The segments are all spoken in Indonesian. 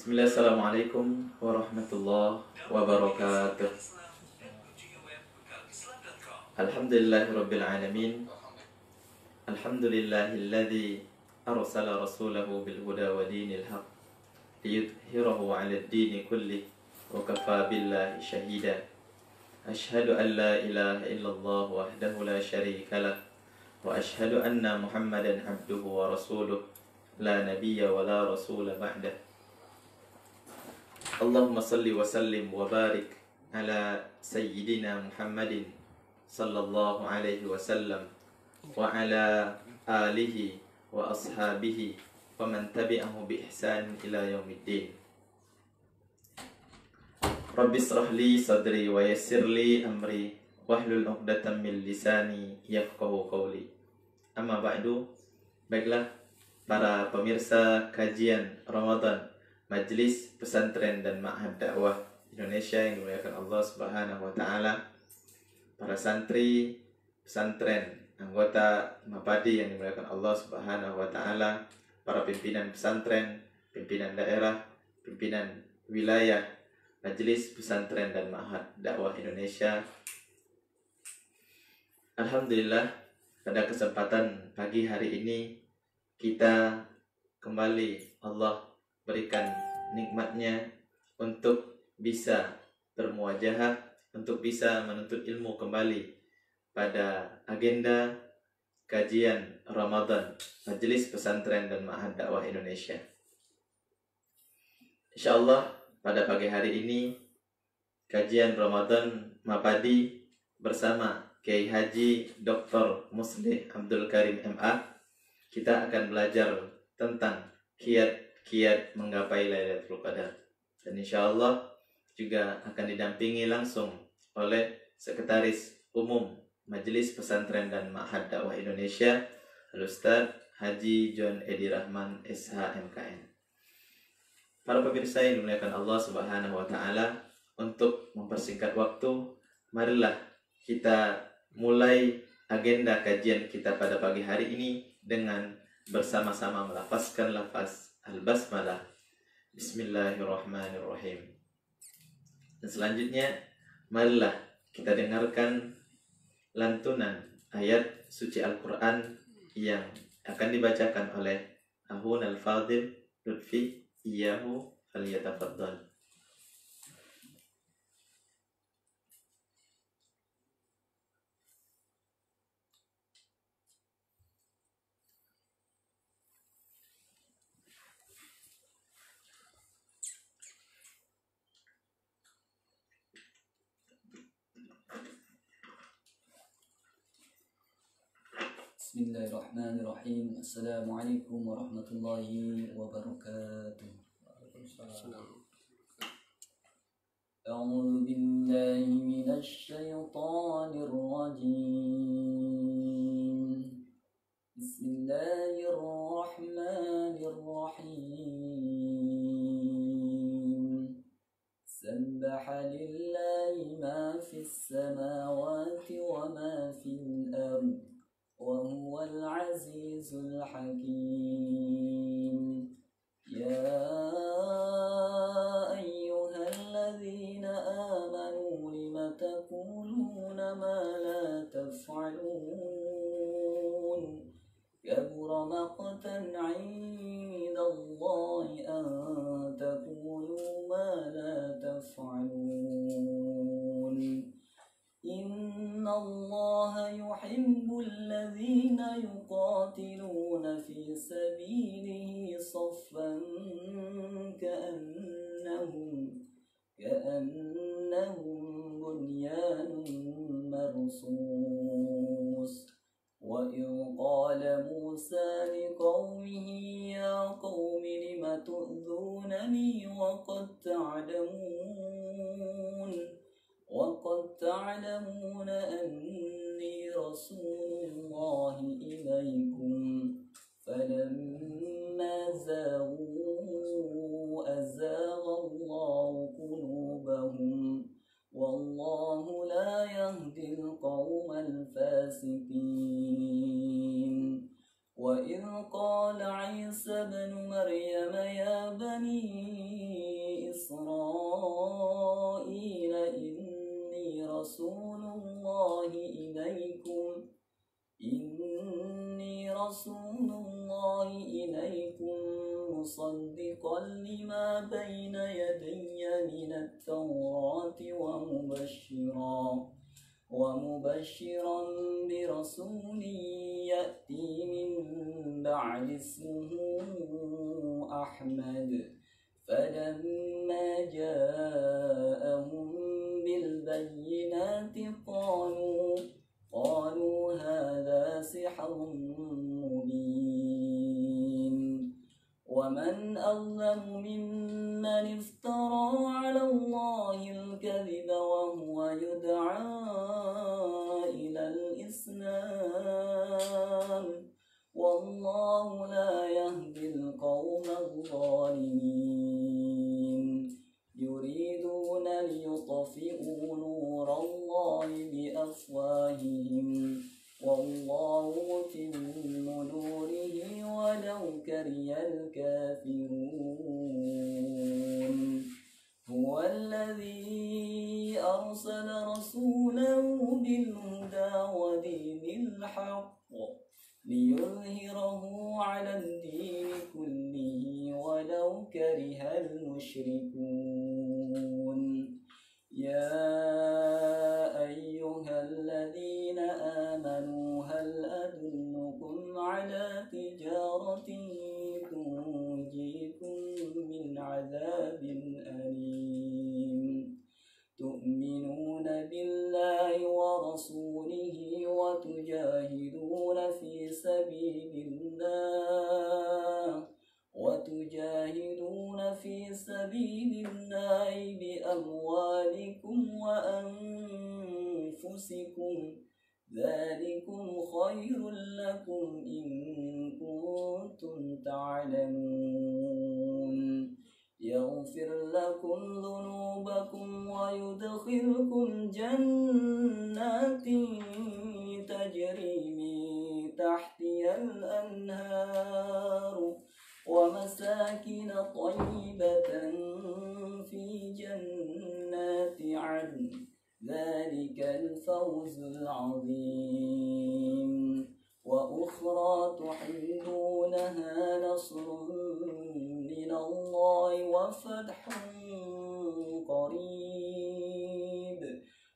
Bismillah, assalamualaikum warahmatullahi wabarakatuh. Alhamdulillahirabbil alamin. Alhamdulillahilladzi arsala rasulahu bil huda wa dinil haq liyudhhirahu 'alad dini kulli wa kafa billahi shahida. Ashhadu an la ilaha illallah wahdahu la syarika lah wa ashhadu anna Muhammadan abduhu wa rasuluh la nabiyya wa la rasula ba'dah. Allahumma salli wa sallim wa barik ala sayyidina Muhammadin sallallahu alaihi wasallam wa ala alihi wa ashabihi wa man tabi'ahu bi ihsan ila yaumiddin. Rabbi israh li sadri wa yassir li amri wahlul 'uqdatam min lisani yafqahu qawli. Amma ba'du. Baiklah para pemirsa kajian Ramadan Majelis Pesantren dan Ma'had Dakwah Indonesia yang dimuliakan Allah Subhanahu wa taala, para santri pesantren, anggota Mapadi yang dimuliakan Allah Subhanahu wa taala, para pimpinan pesantren, pimpinan daerah, pimpinan wilayah Majelis Pesantren dan Ma'had Dakwah Indonesia. Alhamdulillah, pada kesempatan pagi hari ini kita kembali Allah berikan nikmatnya untuk bisa bermuajahah, untuk bisa menuntut ilmu kembali pada agenda kajian Ramadan Majelis Pesantren dan Ma'had Dakwah Indonesia. Insyaallah pada pagi hari ini kajian Ramadan Mapadi bersama Kiai Haji Dr. Muslih Abdul Karim MA, kita akan belajar tentang kiat menggapai Lailatul Qadar, dan insyaallah juga akan didampingi langsung oleh Sekretaris Umum Majelis Pesantren dan Ma'had Dakwah Indonesia, Al-Ustaz Haji John Edi Rahman SH MKN. Para pemirsa yang dimuliakan Allah Subhanahu wa taala, untuk mempersingkat waktu, marilah kita mulai agenda kajian kita pada pagi hari ini dengan bersama-sama melafazkan lafaz Al-Basmalah, Bismillahirrahmanirrahim. Dan selanjutnya, marilah kita dengarkan lantunan ayat suci Al-Quran yang akan dibacakan oleh Ahun Al-Fadil Lutfi Iyahu Falyatafaddal. Bismillahirrahmanirrahim. Assalamualaikum warahmatullahi wabarakatuh. A'udzu billahi minasy syaithanir rajim. Bismillahirrahmanirrahim. Sabbaha lillahi ma fis samawati wa ma fil ardh وهو العزيز الحكيم. يا أيها الذين آمنوا لم تقولون ما لا تفعلون كبر مقتا عند الله أن تقولوا ما لا تفعلون. إن الله يحب الذين يقاتلون في سبيله صفا كأنهم بنيان مرصوص. وإذ قال موسى لقومه يا قوم لم تؤذونني وقد تعلمون أني رسول الله إليكم. فلما زاغوا أزاغ الله قلوبهم والله لا يهدي القوم الفاسقين. وإذ قال عيسى ابن مريم يا بني إسرائيل إني رسول الله إليكم مصدقا لما بين يدي من التوراة ومبشرا برسول يأتي من بعد اسمه أحمد فلما جاءهم بالبينات قالوا هذا سحر مبين ومن أظلم ممن افترى على الله الكذب وهو يدعى إلى الإسلام والله لا يهدي القوم الظالمين يريدون ليطفئوا نور الله بأفواههم والله متم نوره ولو كره الكافرون هو الذي أرسل رسوله بالهدى ودين الحق ليظهره على الدين كله ولو كره المشركون يا أيها الذين آمنوا هل أدلكم على تجارة تنجيكم من عذاب أليم تؤمنون بالله ورسوله وتجاهدون في سبيل الله بأموالكم وأنفسكم ذلكم خير لكم إن كنتم تعلمون يغفر لكم ذنوبكم ويدخلكم جنات تجري من تحتها الأنهار ومساكن طيبة في جنات عدن ذلك الفوز العظيم وأخرى تحبونها نصر من الله وفتح قريب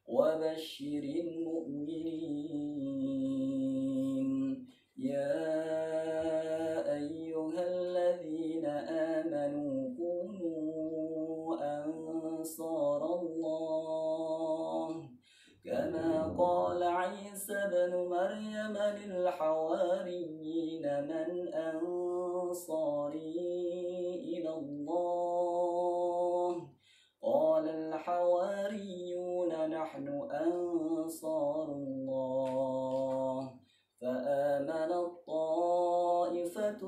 وبشر المؤمنين يا أيها الذين آمنوا كونوا أنصار الله كما قال عيسى بن مريم للحواريين من أنصاري إلى الله قال الحواريون نحن أنصار الله فآمنت طائفة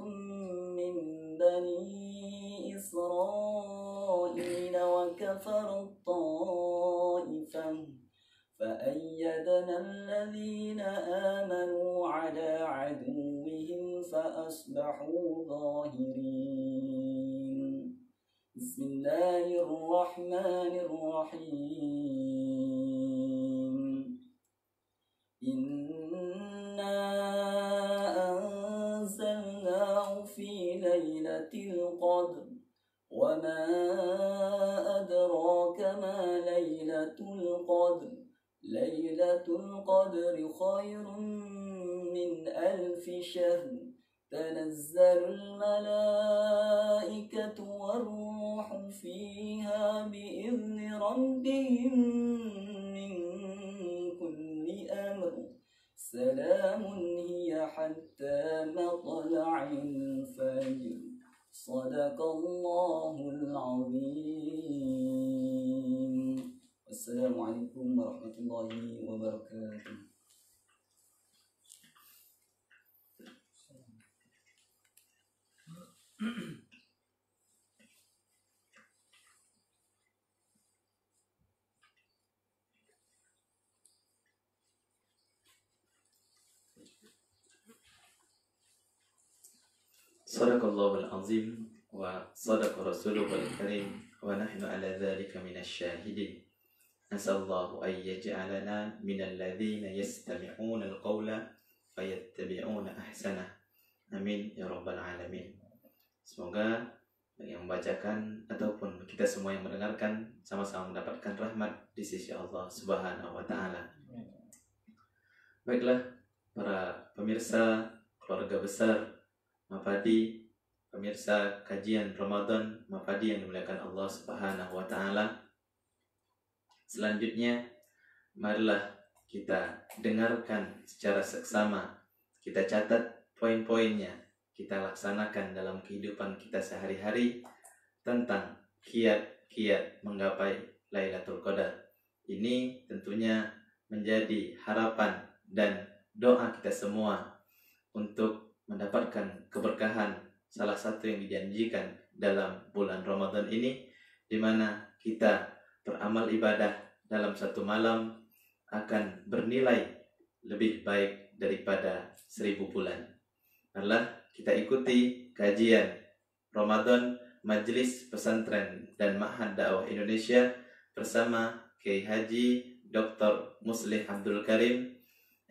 من بني إسرائيل وكفرت طائفة فأيدنا الذين آمنوا على عدوهم فأصبحوا ظاهرين بسم الله الرحمن الرحيم إنا أنزلناه في ليلة القدر وما أدراك ما ليلة القدر ليلة القدر خير من 1000 شهر تنزل الملائكة والروح فيها بإذن ربهم من كل أمر سلام هي حتى مطلع الفجر صدق الله العظيم السلام عليكم ورحمة الله وبركاته. Sadaqallahul azim wa sadaqa rasulul karim ونحن على ذلك من الشاهدين. نسأل الله أن يجعلنا من الذين يستمعون القول فيتبعون أحسنه. Amin ya rabbal alamin. Semoga yang membacakan ataupun kita semua yang mendengarkan sama-sama mendapatkan rahmat di sisi Allah Subhanahu wa taala. Baiklah para pemirsa keluarga besar Mapadi, pemirsa kajian Ramadan Mapadi yang dimuliakan Allah Subhanahu wa taala. Selanjutnya marilah kita dengarkan secara seksama, kita catat poin-poinnya, kita laksanakan dalam kehidupan kita sehari-hari tentang kiat-kiat menggapai Lailatul Qadar. Ini tentunya menjadi harapan dan doa kita semua untuk mendapatkan keberkahan, salah satu yang dijanjikan dalam bulan Ramadan ini, di mana kita beramal ibadah dalam satu malam akan bernilai lebih baik daripada 1000 bulan. Marilah kita ikuti kajian Ramadan Majelis Pesantren dan Ma'had Dakwah Indonesia bersama Kiai Haji Dr. Muslih Abdul Karim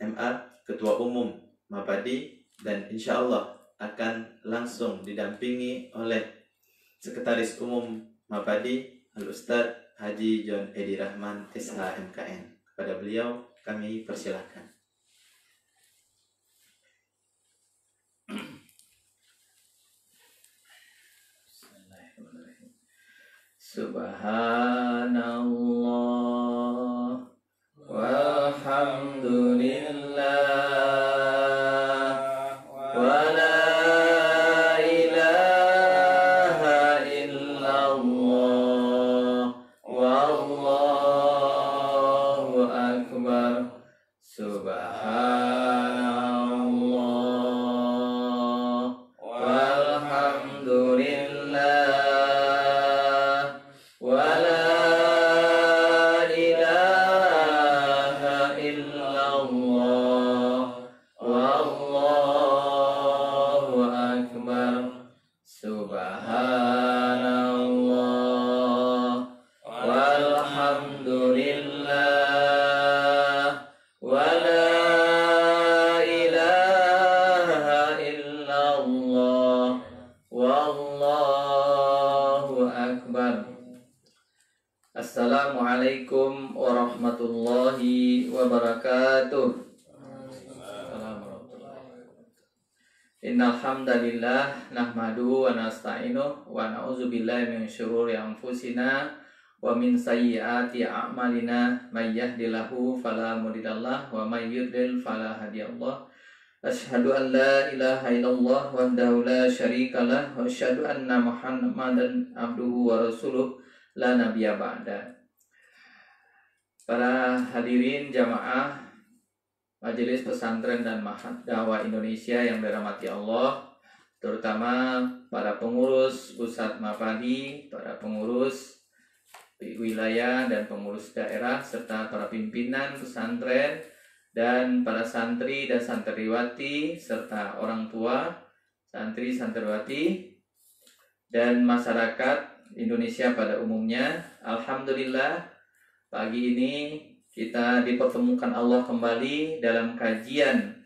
MA, Ketua Umum Mapadi, dan insya Allah akan langsung didampingi oleh Sekretaris Umum Mapadi Al-Ustadz Haji John Edi Rahman SHMKN. Kepada beliau kami persilahkan. Subhanallah walhamdulillah wa la ilaha illallah wallahu akbar. Subhanallah walhamdulillah Assalamualaikum warahmatullahi wabarakatuh. Innal hamdalillah nahmaduhu wa nasta'inuhu wa na'udzu billahi min syururi anfusina wa min sayyiati a'malina. May yahdihillahu fala mudhillalah wa may yudlil fala hadiyalah. Asyhadu an la ilaha illallah wahdahu la syarikalah wa asyhadu anna Muhammadan abduhu wa rasuluh la nabiyya ba'da. Para hadirin jamaah Majelis Pesantren dan Ma'had Dakwah Indonesia yang dirahmati Allah, terutama para pengurus pusat Mapadi, para pengurus wilayah dan pengurus daerah, serta para pimpinan pesantren dan para santri dan santriwati, serta orang tua santri santriwati dan masyarakat Indonesia pada umumnya. Alhamdulillah, pagi ini kita dipertemukan Allah kembali dalam kajian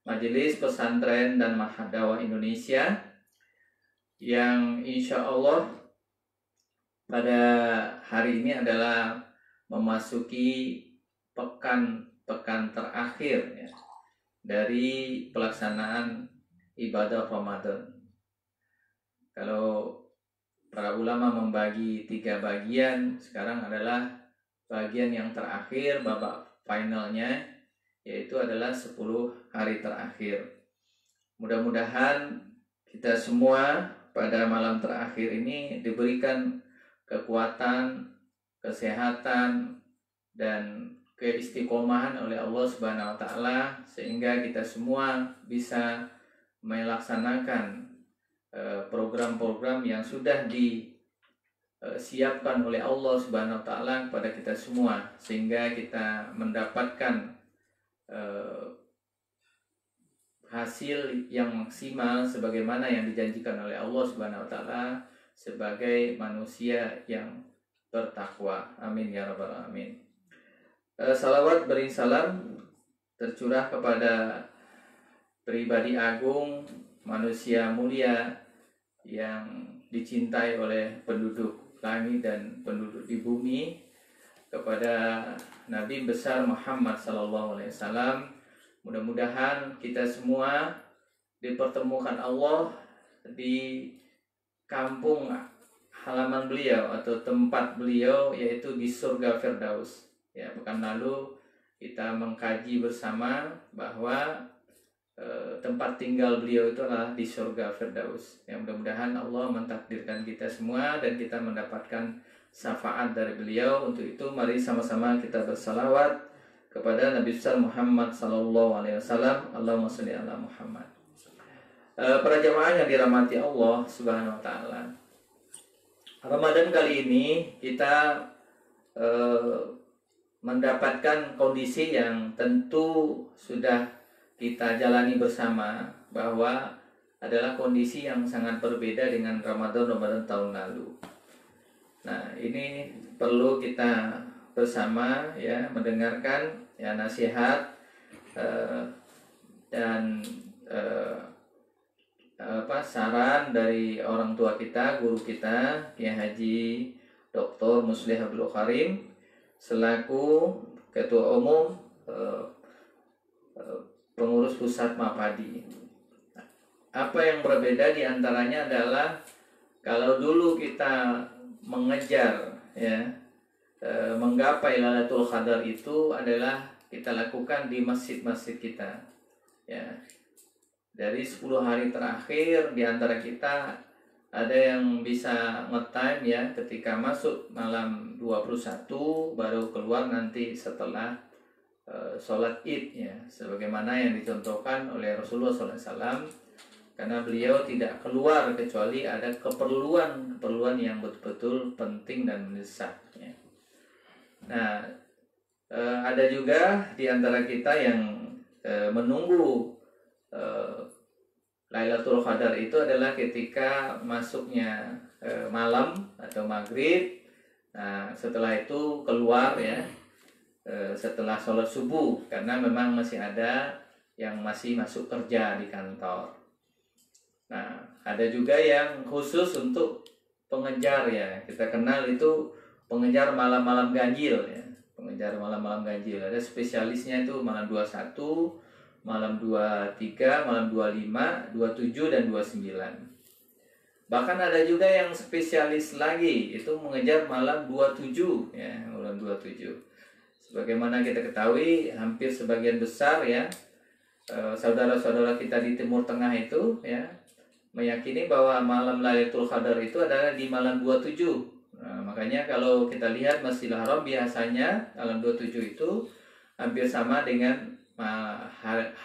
Majelis Pesantren dan Ma'had Dakwah Indonesia yang insya Allah pada hari ini adalah memasuki pekan terakhir ya, dari pelaksanaan ibadah Ramadan. Kalau para ulama membagi 3 bagian, sekarang adalah bagian yang terakhir, babak finalnya, yaitu adalah 10 hari terakhir. Mudah-mudahan kita semua pada malam terakhir ini diberikan kekuatan, kesehatan, dan keistiqomahan oleh Allah Subhanahu wa taala, sehingga kita semua bisa melaksanakan program-program yang sudah disiapkan oleh Allah Subhanahu wa taala kepada kita semua, sehingga kita mendapatkan hasil yang maksimal sebagaimana yang dijanjikan oleh Allah Subhanahu wa taala, sebagai manusia yang bertakwa. Amin ya rabbal alamin. Salawat beri salam tercurah kepada pribadi agung, manusia mulia yang dicintai oleh penduduk langit dan penduduk di bumi, kepada Nabi besar Muhammad SAW. Mudah-mudahan kita semua dipertemukan Allah di kampung halaman beliau atau tempat beliau, yaitu di surga Firdaus. Ya, pekan lalu kita mengkaji bersama bahwa tempat tinggal beliau itu adalah di surga Firdaus. Ya, mudah-mudahan Allah mentakdirkan kita semua dan kita mendapatkan syafaat dari beliau. Untuk itu mari sama-sama kita bersalawat kepada Nabi besar Muhammad SAW. Allahumma sholli ala Muhammad. Para jamaah yang dirahmati Allah Subhanahu wa taala. Ramadan kali ini kita mendapatkan kondisi yang tentu sudah kita jalani bersama, bahwa adalah kondisi yang sangat berbeda dengan Ramadan tahun lalu. Nah, ini perlu kita bersama ya mendengarkan ya nasihat dan saran dari orang tua kita, guru kita, Kiai Haji Dr. Muslih Abdul Karim selaku Ketua Umum Pengurus Pusat Mapadi. Apa yang berbeda diantaranya adalah kalau dulu kita mengejar ya menggapai Lailatul Qadar itu adalah kita lakukan di masjid-masjid kita ya. Dari 10 hari terakhir di antara kita ada yang bisa nge-time ya ketika masuk malam 21 baru keluar nanti setelah sholat id ya, sebagaimana yang dicontohkan oleh Rasulullah SAW, karena beliau tidak keluar kecuali ada keperluan yang betul-betul penting dan mendesak ya. Nah, ada juga di antara kita yang menunggu Lailatul Qadar itu adalah ketika masuknya malam atau maghrib. Nah, setelah itu keluar ya setelah sholat subuh, karena memang masih ada yang masih masuk kerja di kantor. Nah, ada juga yang khusus untuk pengejar ya, kita kenal itu pengejar malam-malam ganjil ya, pengejar malam-malam ganjil. Ada spesialisnya itu malam 21, malam 23, malam 25, 27 dan 29. Bahkan ada juga yang spesialis lagi itu mengejar malam 27 ya, malam 27. Sebagaimana kita ketahui, hampir sebagian besar ya saudara-saudara kita di Timur Tengah itu ya meyakini bahwa malam Lailatul Qadar itu adalah di malam 27. Nah, makanya kalau kita lihat Masjidil Haram biasanya malam 27 itu hampir sama dengan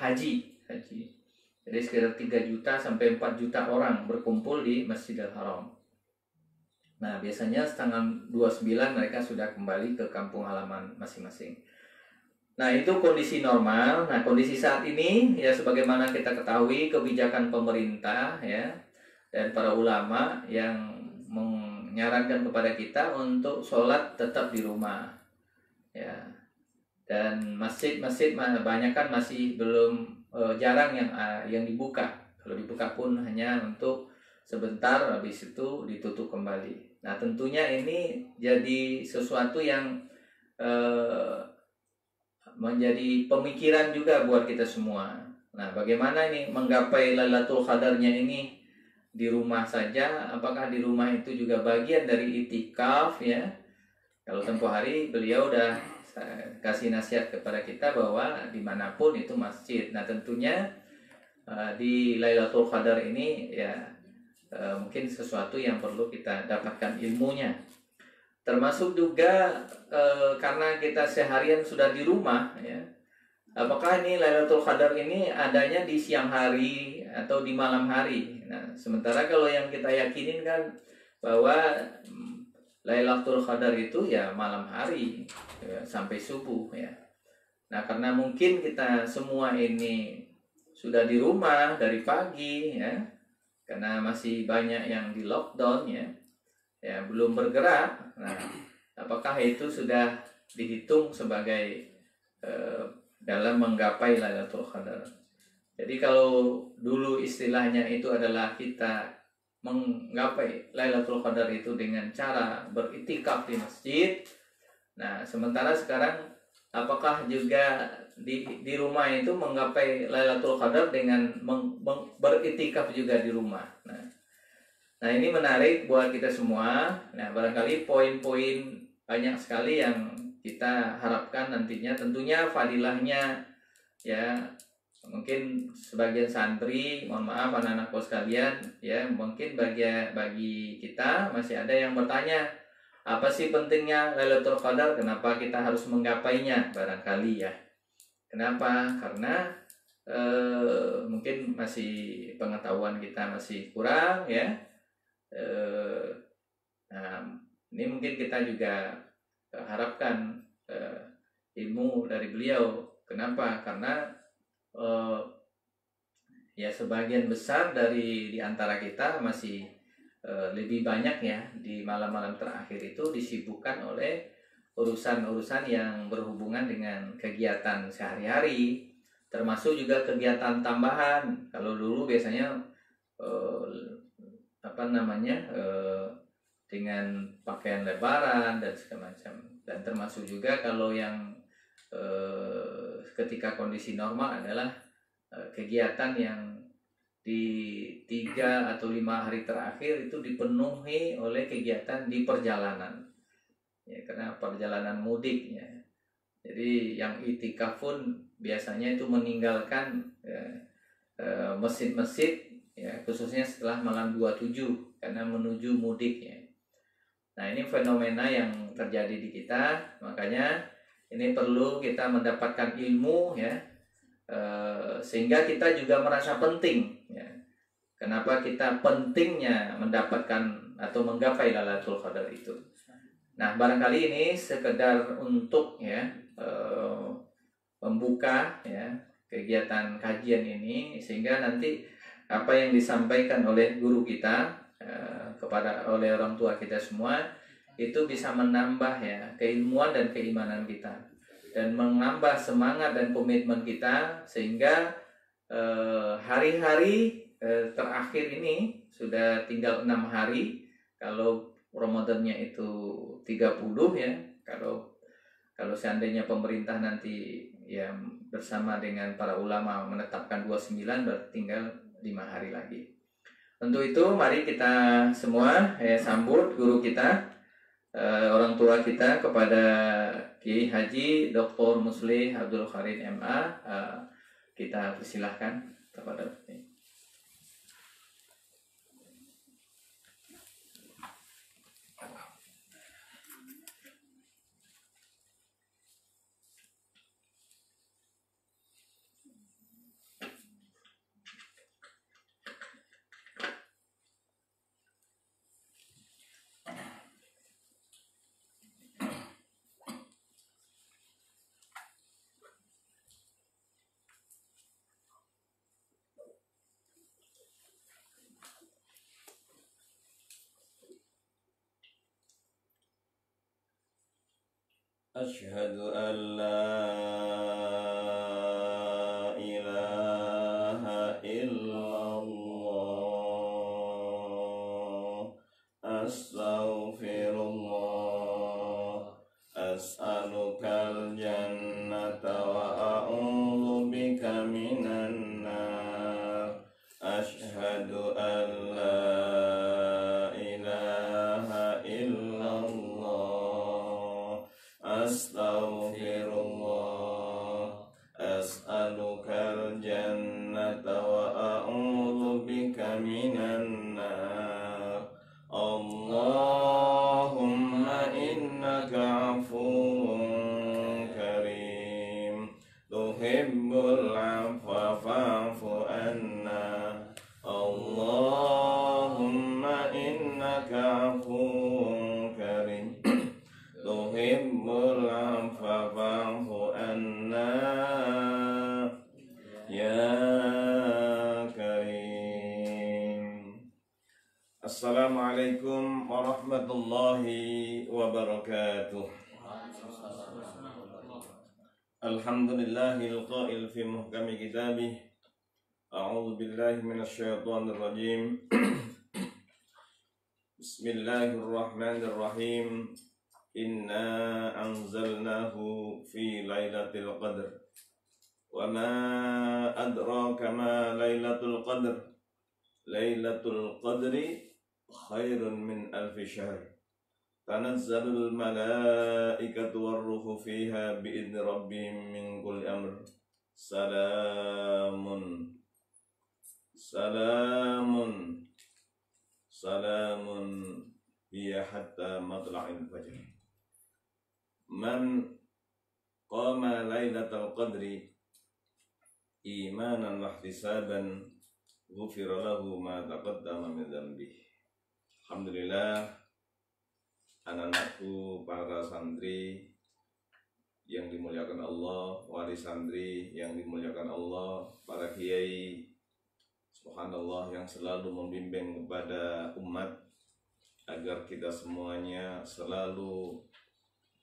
haji. Jadi sekitar 3 juta sampai 4 juta orang berkumpul di Masjidil Haram. Nah, biasanya tanggal 29 mereka sudah kembali ke kampung halaman masing-masing. Nah, itu kondisi normal. Nah, kondisi saat ini ya sebagaimana kita ketahui kebijakan pemerintah ya dan para ulama yang menyarankan kepada kita untuk sholat tetap di rumah. Ya. Dan masjid-masjid banyak kan masih belum jarang yang dibuka. Kalau dibuka pun hanya untuk sebentar, habis itu ditutup kembali. Nah, tentunya ini jadi sesuatu yang menjadi pemikiran juga buat kita semua. Nah, bagaimana ini menggapai Lailatul Qadarnya ini di rumah saja? Apakah di rumah itu juga bagian dari itikaf ya? Kalau tempoh hari beliau udah kasih nasihat kepada kita bahwa dimanapun itu masjid. Nah, tentunya di Lailatul Qadar ini ya mungkin sesuatu yang perlu kita dapatkan ilmunya. Termasuk juga karena kita seharian sudah di rumah ya. Apakah ini Lailatul Qadar ini adanya di siang hari atau di malam hari? Nah, sementara kalau yang kita yakinin kan bahwa Lailatul Qadar itu ya malam hari ya, sampai subuh ya. Nah, karena mungkin kita semua ini sudah di rumah dari pagi ya, karena masih banyak yang di lockdown ya. ya belum bergerak, nah apakah itu sudah dihitung sebagai dalam menggapai Lailatul Qadar? Jadi kalau dulu istilahnya itu adalah kita menggapai Lailatul Qadar itu dengan cara beritikaf di masjid. Nah, sementara sekarang apakah juga di rumah itu menggapai Lailatul Qadar dengan beritikaf juga di rumah? Nah, ini menarik buat kita semua. Nah, barangkali poin-poin banyak sekali yang kita harapkan nantinya. Tentunya fadilahnya ya, mungkin sebagian santri, mohon maaf anak-anakku sekalian, ya mungkin bagi kita masih ada yang bertanya, apa sih pentingnya Lailatul Qadar? Kenapa kita harus menggapainya? Barangkali ya. Kenapa? Karena mungkin masih pengetahuan kita masih kurang ya. Nah, ini mungkin kita juga harapkan ilmu dari beliau. Kenapa? Karena ya sebagian besar di antara kita masih lebih banyak ya di malam-malam terakhir itu disibukkan oleh urusan-urusan yang berhubungan dengan kegiatan sehari-hari, termasuk juga kegiatan tambahan. Kalau dulu biasanya dengan pakaian lebaran dan segala macam, dan termasuk juga kalau yang ketika kondisi normal adalah kegiatan yang di 3 atau 5 hari terakhir itu dipenuhi oleh kegiatan di perjalanan ya, karena perjalanan mudik ya. Jadi yang itikaf pun biasanya itu meninggalkan masjid-masjid ya, khususnya setelah malam 27 karena menuju mudik ya. Nah, ini fenomena yang terjadi di kita, makanya ini perlu kita mendapatkan ilmu ya, sehingga kita juga merasa penting ya. Kenapa kita pentingnya mendapatkan atau menggapai Lailatul Qadar itu? Nah, barangkali ini sekedar untuk ya membuka ya kegiatan kajian ini, sehingga nanti apa yang disampaikan oleh guru kita oleh orang tua kita semua itu bisa menambah ya keilmuan dan keimanan kita, dan menambah semangat dan komitmen kita, sehingga hari-hari terakhir ini sudah tinggal 6 hari. Kalau Ramadannya itu 30 ya, kalau seandainya pemerintah nanti ya bersama dengan para ulama menetapkan 29, berarti tinggal 5 hari lagi. Untuk itu mari kita semua sambut guru kita, orang tua kita, kepada Kiai Haji Dr. Muslih Abdul Karim MA. Kita persilahkan kepada أشهد أن لا إله إلا الله أستغفر الله أسألك الجنة وأعوذ بك من النار أشهد أن لا إله إلا الله أستغفر الله أسألك الجنة وأعوذ بك من النار اللهم إنك عفو كريم تحب العفو فاعف عنا اللهم إنك عفو كريم تحب العفو فاعف عنا يا كريم. Assalamualaikum warahmatullahi wabarakatuh. Alhamdulillahil qail fi muhkami kitabih. A'udzu billahi minasyaitonir rajim. Bismillahirrahmanirrahim. Inna anzalnahu fi lailatul qadr. Wa ma adraka ma lailatul qadr. Lailatul qadri khairun min alfi syahr. Tanazzalul malaikatu warruhu fiha bi'idni rabbihim min kulli amr. Salamun hiya hatta matla'il fajr. Man qama lailatul qadri imanan wa ihtisaban ghufira lahu ma taqaddama min dhanbihi. Alhamdulillah, anak-anakku para santri yang dimuliakan Allah, wali santri yang dimuliakan Allah, para kiai, subhanallah, yang selalu membimbing kepada umat agar kita semuanya selalu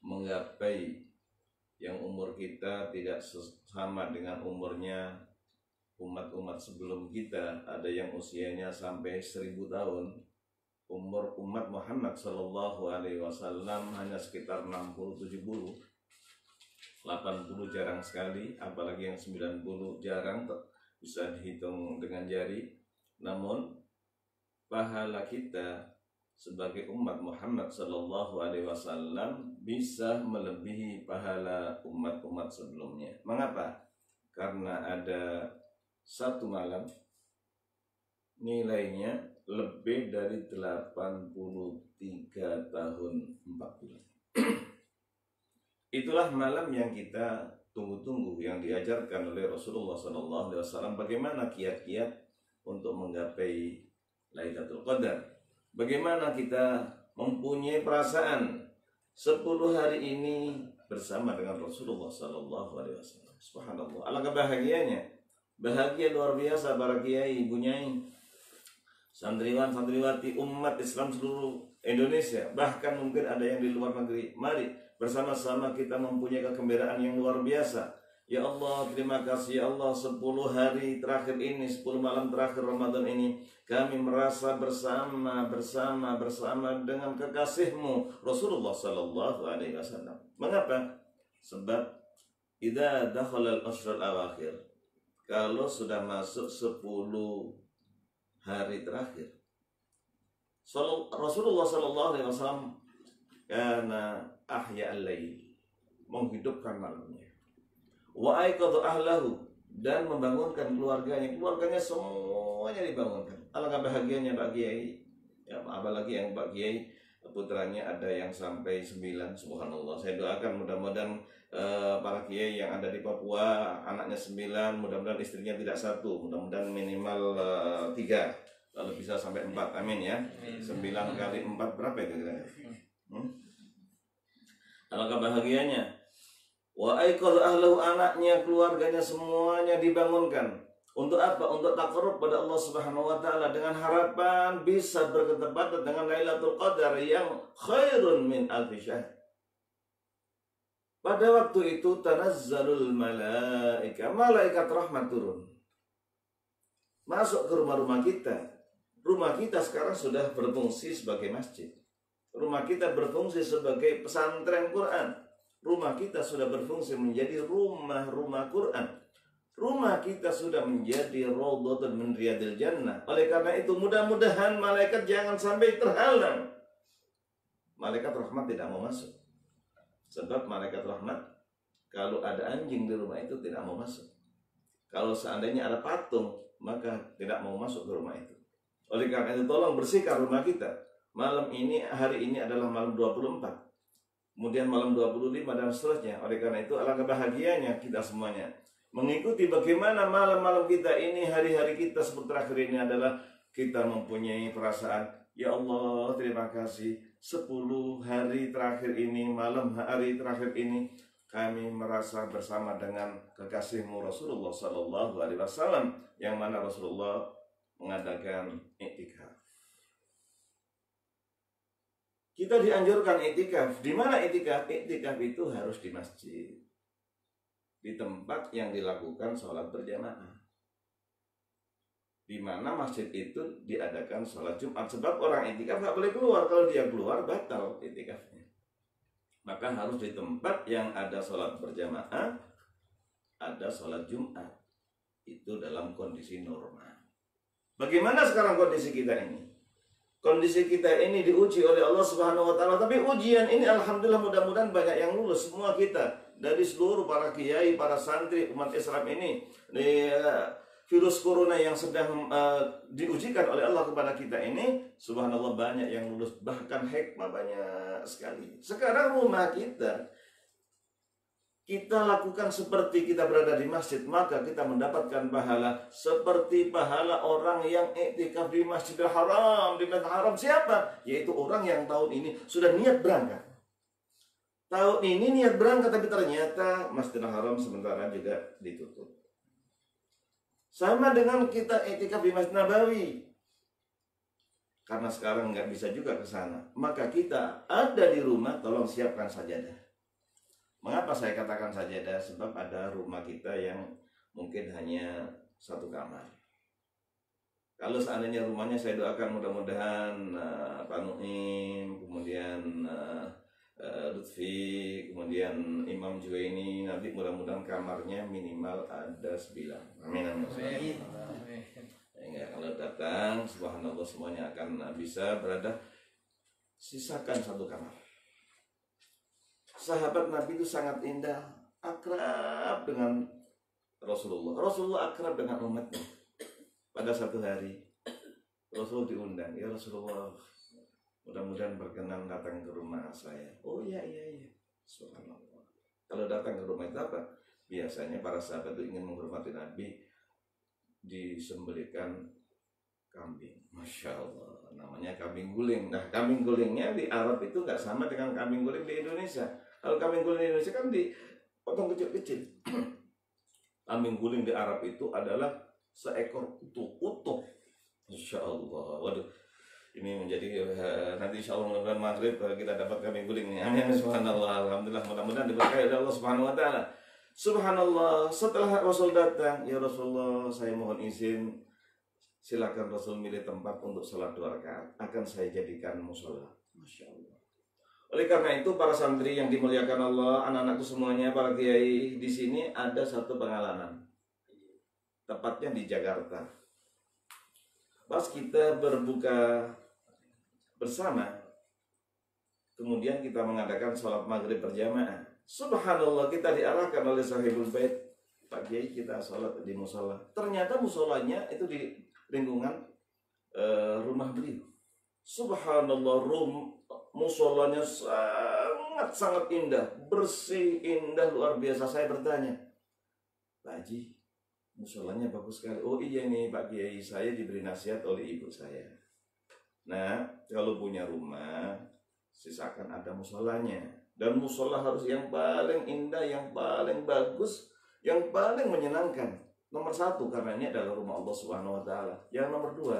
menggapai yang umur kita tidak sama dengan umurnya umat-umat sebelum kita. Ada yang usianya sampai 1000 tahun. Umur umat Muhammad Sallallahu Alaihi Wasallam hanya sekitar 60-70, 80 jarang sekali, apalagi yang 90 jarang bisa dihitung dengan jari. Namun pahala kita sebagai umat Muhammad Sallallahu Alaihi Wasallam bisa melebihi pahala umat-umat sebelumnya. Mengapa? Karena ada satu malam nilainya lebih dari 83 tahun 4 bulan. Itulah malam yang kita tunggu-tunggu, yang diajarkan oleh Rasulullah SAW. Bagaimana kiat-kiat untuk menggapai Lailatul Qadar? Bagaimana kita mempunyai perasaan 10 hari ini bersama dengan Rasulullah SAW. Subhanallah, alangkah bahagianya. Bahagia luar biasa para kiai, ibu nyai, santriwan, santriwati, umat Islam seluruh Indonesia, bahkan mungkin ada yang di luar negeri. Mari bersama-sama kita mempunyai kegembiraan yang luar biasa. Ya Allah, terima kasih ya Allah, 10 hari terakhir ini, 10 malam terakhir Ramadan ini, kami merasa bersama dengan kekasihmu Rasulullah Sallallahu Alaihi Wasallam. Mengapa? Sebab idza dakhala al-ashr al-awakhir, kalau sudah masuk 10 hari terakhir, Rasulullah Sallallahu Alaihi Wasallam karena ahya al-lail, menghidupkan malamnya, wa aiqadha ahlahu, dan membangunkan keluarganya semuanya dibangunkan. Alangkah bahagianya Pak Kiai, ya, apalagi yang Pak Kiai putranya ada yang sampai 9, subhanallah. Saya doakan mudah-mudahan para kiai yang ada di Papua anaknya 9, mudah-mudahan istrinya tidak 1, mudah-mudahan minimal 3, lalu bisa sampai 4, amin ya. 9 kali 4 berapa itu kira-kira? Alangkah bahagianya. Wa aiqadha ahlahu, anaknya, keluarganya semuanya dibangunkan. Untuk apa? Untuk taqarrub pada Allah Subhanahu wa taala, dengan harapan bisa berketepatan dengan Lailatul Qadar yang khairun min alfi syahr. Pada waktu itu tanazzalul malaikat rahmat turun masuk ke rumah-rumah kita. Rumah kita sekarang sudah berfungsi sebagai masjid. Rumah kita berfungsi sebagai pesantren Quran. Rumah kita sudah berfungsi menjadi rumah-rumah Quran. Rumah kita sudah menjadi raudhatun min riyadil jannah. Oleh karena itu mudah-mudahan malaikat jangan sampai terhalang. Malaikat rahmat tidak mau masuk. Sebab malaikat rahmat, kalau ada anjing di rumah itu tidak mau masuk. Kalau seandainya ada patung, maka tidak mau masuk ke rumah itu. Oleh karena itu tolong bersihkan rumah kita. Malam ini, hari ini adalah malam 24. Kemudian malam 25 dan seterusnya. Oleh karena itu alangkah bahagianya kita semuanya mengikuti bagaimana malam-malam kita ini, hari-hari kita seperti terakhir ini adalah kita mempunyai perasaan, ya Allah terima kasih, 10 hari terakhir ini, malam hari terakhir ini, kami merasa bersama dengan kekasihmu Rasulullah Sallallahu Alaihi Wasallam, yang mana Rasulullah mengadakan iktikaf. Kita dianjurkan iktikaf. Di mana iktikaf? Iktikaf itu harus di masjid, di tempat yang dilakukan sholat berjamaah, di mana masjid itu diadakan sholat Jumat. Sebab orang iktikaf nggak boleh keluar. Kalau dia keluar batal iktikafnya. Maka harus di tempat yang ada sholat berjamaah, ada sholat Jumat. Itu dalam kondisi normal. Bagaimana sekarang kondisi kita ini? Kondisi kita ini diuji oleh Allah Subhanahu wa Ta'ala. Tapi ujian ini alhamdulillah mudah-mudahan banyak yang lulus. Semua kita, dari seluruh para kiai, para santri umat Islam ini, virus corona yang sedang diujikan oleh Allah kepada kita ini, subhanallah banyak yang lulus. Bahkan hikmah banyak sekali. Sekarang rumah kita lakukan seperti kita berada di masjid, maka kita mendapatkan pahala seperti pahala orang yang iktikaf di Masjidil Haram. Di Masjidil Haram siapa? Yaitu orang yang tahun ini sudah niat berangkat. Tahun ini niat berangkat, tapi ternyata Masjidil Haram sementara juga ditutup. Sama dengan kita iktikaf di Masjid Nabawi. Karena sekarang nggak bisa juga ke sana, maka kita ada di rumah, tolong siapkan sajadah. Mengapa saya katakan sajadah? Sebab ada rumah kita yang mungkin hanya satu kamar. Kalau seandainya rumahnya, saya doakan mudah-mudahan Pak Nuim, kemudian Lutfi, kemudian Imam Juwaini, nanti mudah-mudahan kamarnya minimal ada 9. Amin. Amin. Ya, kalau datang, subhanallah semuanya akan bisa berada. Sisakan satu kamar. Sahabat Nabi itu sangat indah, akrab dengan Rasulullah. Rasulullah akrab dengan umatnya. Pada satu hari, Rasulullah diundang, ya Rasulullah, mudah-mudahan berkenan datang ke rumah saya. Oh iya. Subhanallah. Kalau datang ke rumah itu apa? Biasanya para sahabat itu ingin menghormati Nabi, disembelihkan kambing. Masya Allah, namanya kambing guling. Nah, kambing gulingnya di Arab itu nggak sama dengan kambing guling di Indonesia. Kalau kambing guling di Indonesia kan dipotong kecil-kecil. Kambing guling di Arab itu adalah seekor utuh. Masya Allah. Waduh, ini menjadi nanti insya Allah mudah-mudahan maghrib kita dapat kambing guling. Amin. Subhanallah. Alhamdulillah, mudah-mudahan diberkahi oleh Allah Subhanahu Wa Taala. Subhanallah. Setelah Rasul datang, ya Rasulullah, saya mohon izin, silakan Rasul milih tempat untuk sholat 2 rakaat, akan saya jadikan musola. Masya Allah. Oleh karena itu para santri yang dimuliakan Allah, anak-anakku semuanya, para kiai, di sini ada satu pengalaman. Tepatnya di Jakarta. Pas kita berbuka bersama, kemudian kita mengadakan sholat maghrib berjamaah. Subhanallah, kita diarahkan oleh sahibul bait, Pak Kiai, kita sholat di musola. Ternyata musolanya itu di lingkungan rumah beliau. Subhanallah, musolanya sangat indah, bersih, indah, luar biasa. Saya bertanya, Pak Haji, musolanya bagus sekali. Oh iya nih Pak Kiai, saya diberi nasihat oleh ibu saya. Nah, kalau punya rumah, sisakan ada musolanya. Dan musola harus yang paling indah, yang paling bagus, yang paling menyenangkan. Nomor 1, karena ini adalah rumah Allah Subhanahu Wa Taala. Yang nomor 2,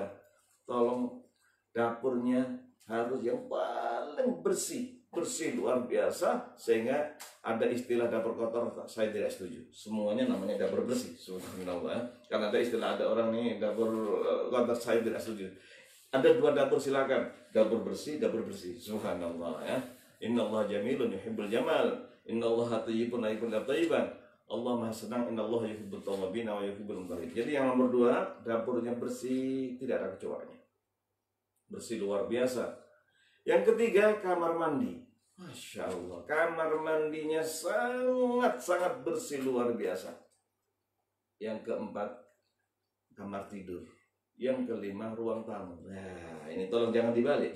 tolong dapurnya harus yang paling bersih luar biasa, sehingga ada istilah dapur kotor, saya tidak setuju. Semuanya namanya dapur bersih. Subhanallah. Karena ada istilah, ada orang nih dapur kotor, saya tidak setuju. Ada 2 dapur, silakan, dapur bersih. Subhanallah ya. Innallaha jamilun yuhibbul jamal. Innallaha thayyibun yuhibbul thayyiban. Allah Maha senang, innallaha yuhibbut thawwabin wa yuhibbul mutahhirin. Jadi yang nomor 2, dapurnya bersih, tidak ada kecoaknya. Bersih luar biasa. Yang ketiga, kamar mandi. Masya Allah, kamar mandinya sangat bersih luar biasa. Yang keempat, kamar tidur. Yang kelima, ruang tamu. Nah, ini tolong jangan dibalik.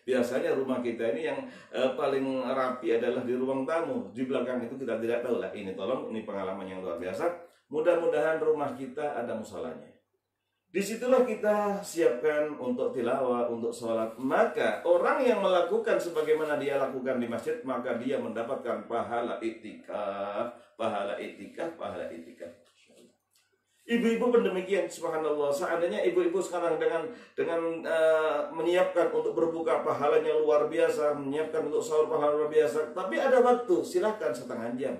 Biasanya rumah kita ini yang paling rapi adalah di ruang tamu. Di belakang itu kita tidak tahu lah. Ini tolong, ini pengalaman yang luar biasa. Mudah-mudahan rumah kita ada musolanya. Disitulah kita siapkan untuk tilawah, untuk sholat. Maka orang yang melakukan sebagaimana dia lakukan di masjid, maka dia mendapatkan pahala iktikaf. Ibu-ibu pun demikian, subhanallah. Seandainya ibu-ibu sekarang dengan menyiapkan untuk berbuka pahalanya luar biasa, menyiapkan untuk sahur pahala luar biasa. Tapi ada waktu, silakan setengah jam,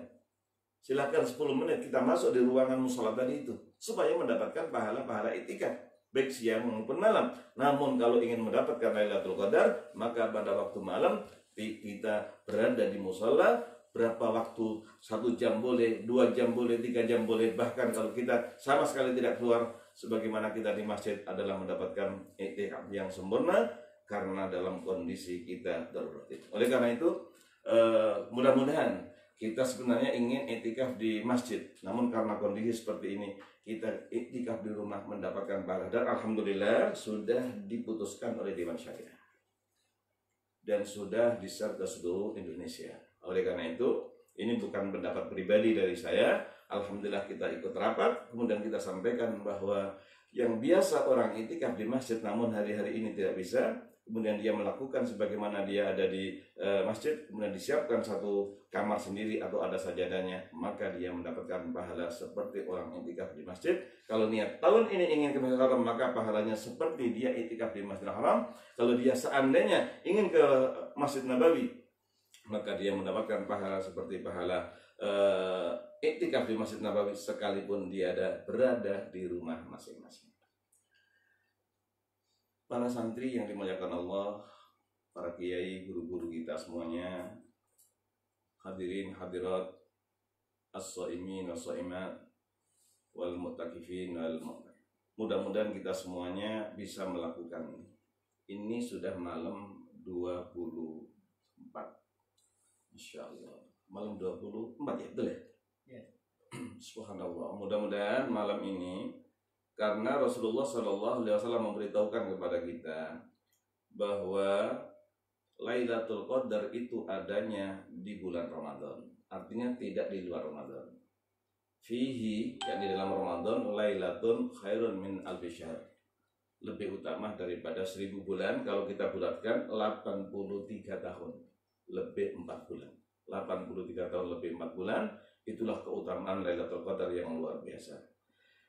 silakan 10 menit kita masuk di ruangan musola tadi itu, supaya mendapatkan pahala-pahala itikaf, baik siang maupun malam. Namun kalau ingin mendapatkan Lailatul Qadar, maka pada waktu malam kita berada di musola. Berapa waktu, 1 jam boleh, 2 jam boleh, 3 jam boleh. Bahkan kalau kita sama sekali tidak keluar, sebagaimana kita di masjid adalah mendapatkan i'tikaf yang sempurna, karena dalam kondisi kita darurat. Oleh karena itu, mudah-mudahan kita sebenarnya ingin i'tikaf di masjid, namun karena kondisi seperti ini, kita i'tikaf di rumah mendapatkan pahala. Dan alhamdulillah sudah diputuskan oleh Dewan Syariah dan sudah di-share ke seluruh Indonesia. Oleh karena itu, ini bukan pendapat pribadi dari saya. Alhamdulillah kita ikut rapat, kemudian kita sampaikan bahwa yang biasa orang i'tikaf di masjid namun hari-hari ini tidak bisa, kemudian dia melakukan sebagaimana dia ada di masjid, kemudian disiapkan satu kamar sendiri atau ada sajadahnya, maka dia mendapatkan pahala seperti orang i'tikaf di masjid. Kalau niat tahun ini ingin ke Masjidil Haram, maka pahalanya seperti dia i'tikaf di Masjidil Haram. Kalau dia seandainya ingin ke Masjid Nabawi, maka dia mendapatkan pahala seperti pahala i'tikaf di Masjid Nabawi, sekalipun dia berada di rumah masing-masing. Para santri yang dimuliakan Allah, para kiai, guru-guru kita semuanya, hadirin hadirat, as-shaimin was-shaimat, wal mu'takifin wal mu'takif. Mudah-mudahan kita semuanya bisa melakukan ini. Sudah malam 24. Insya Allah malam 24 ya, betul ya? Ya. Subhanallah. Mudah-mudahan malam ini, karena Rasulullah SAW memberitahukan kepada kita bahwa Lailatul Qadar itu adanya di bulan Ramadan, artinya tidak di luar Ramadan. Fihi, yang di dalam Ramadan, Lailatun khairun min alfi syahr, lebih utama daripada 1000 bulan. Kalau kita bulatkan 83 tahun lebih 4 bulan. 83 tahun lebih 4 bulan, itulah keutamaan Lailatul Qadar yang luar biasa.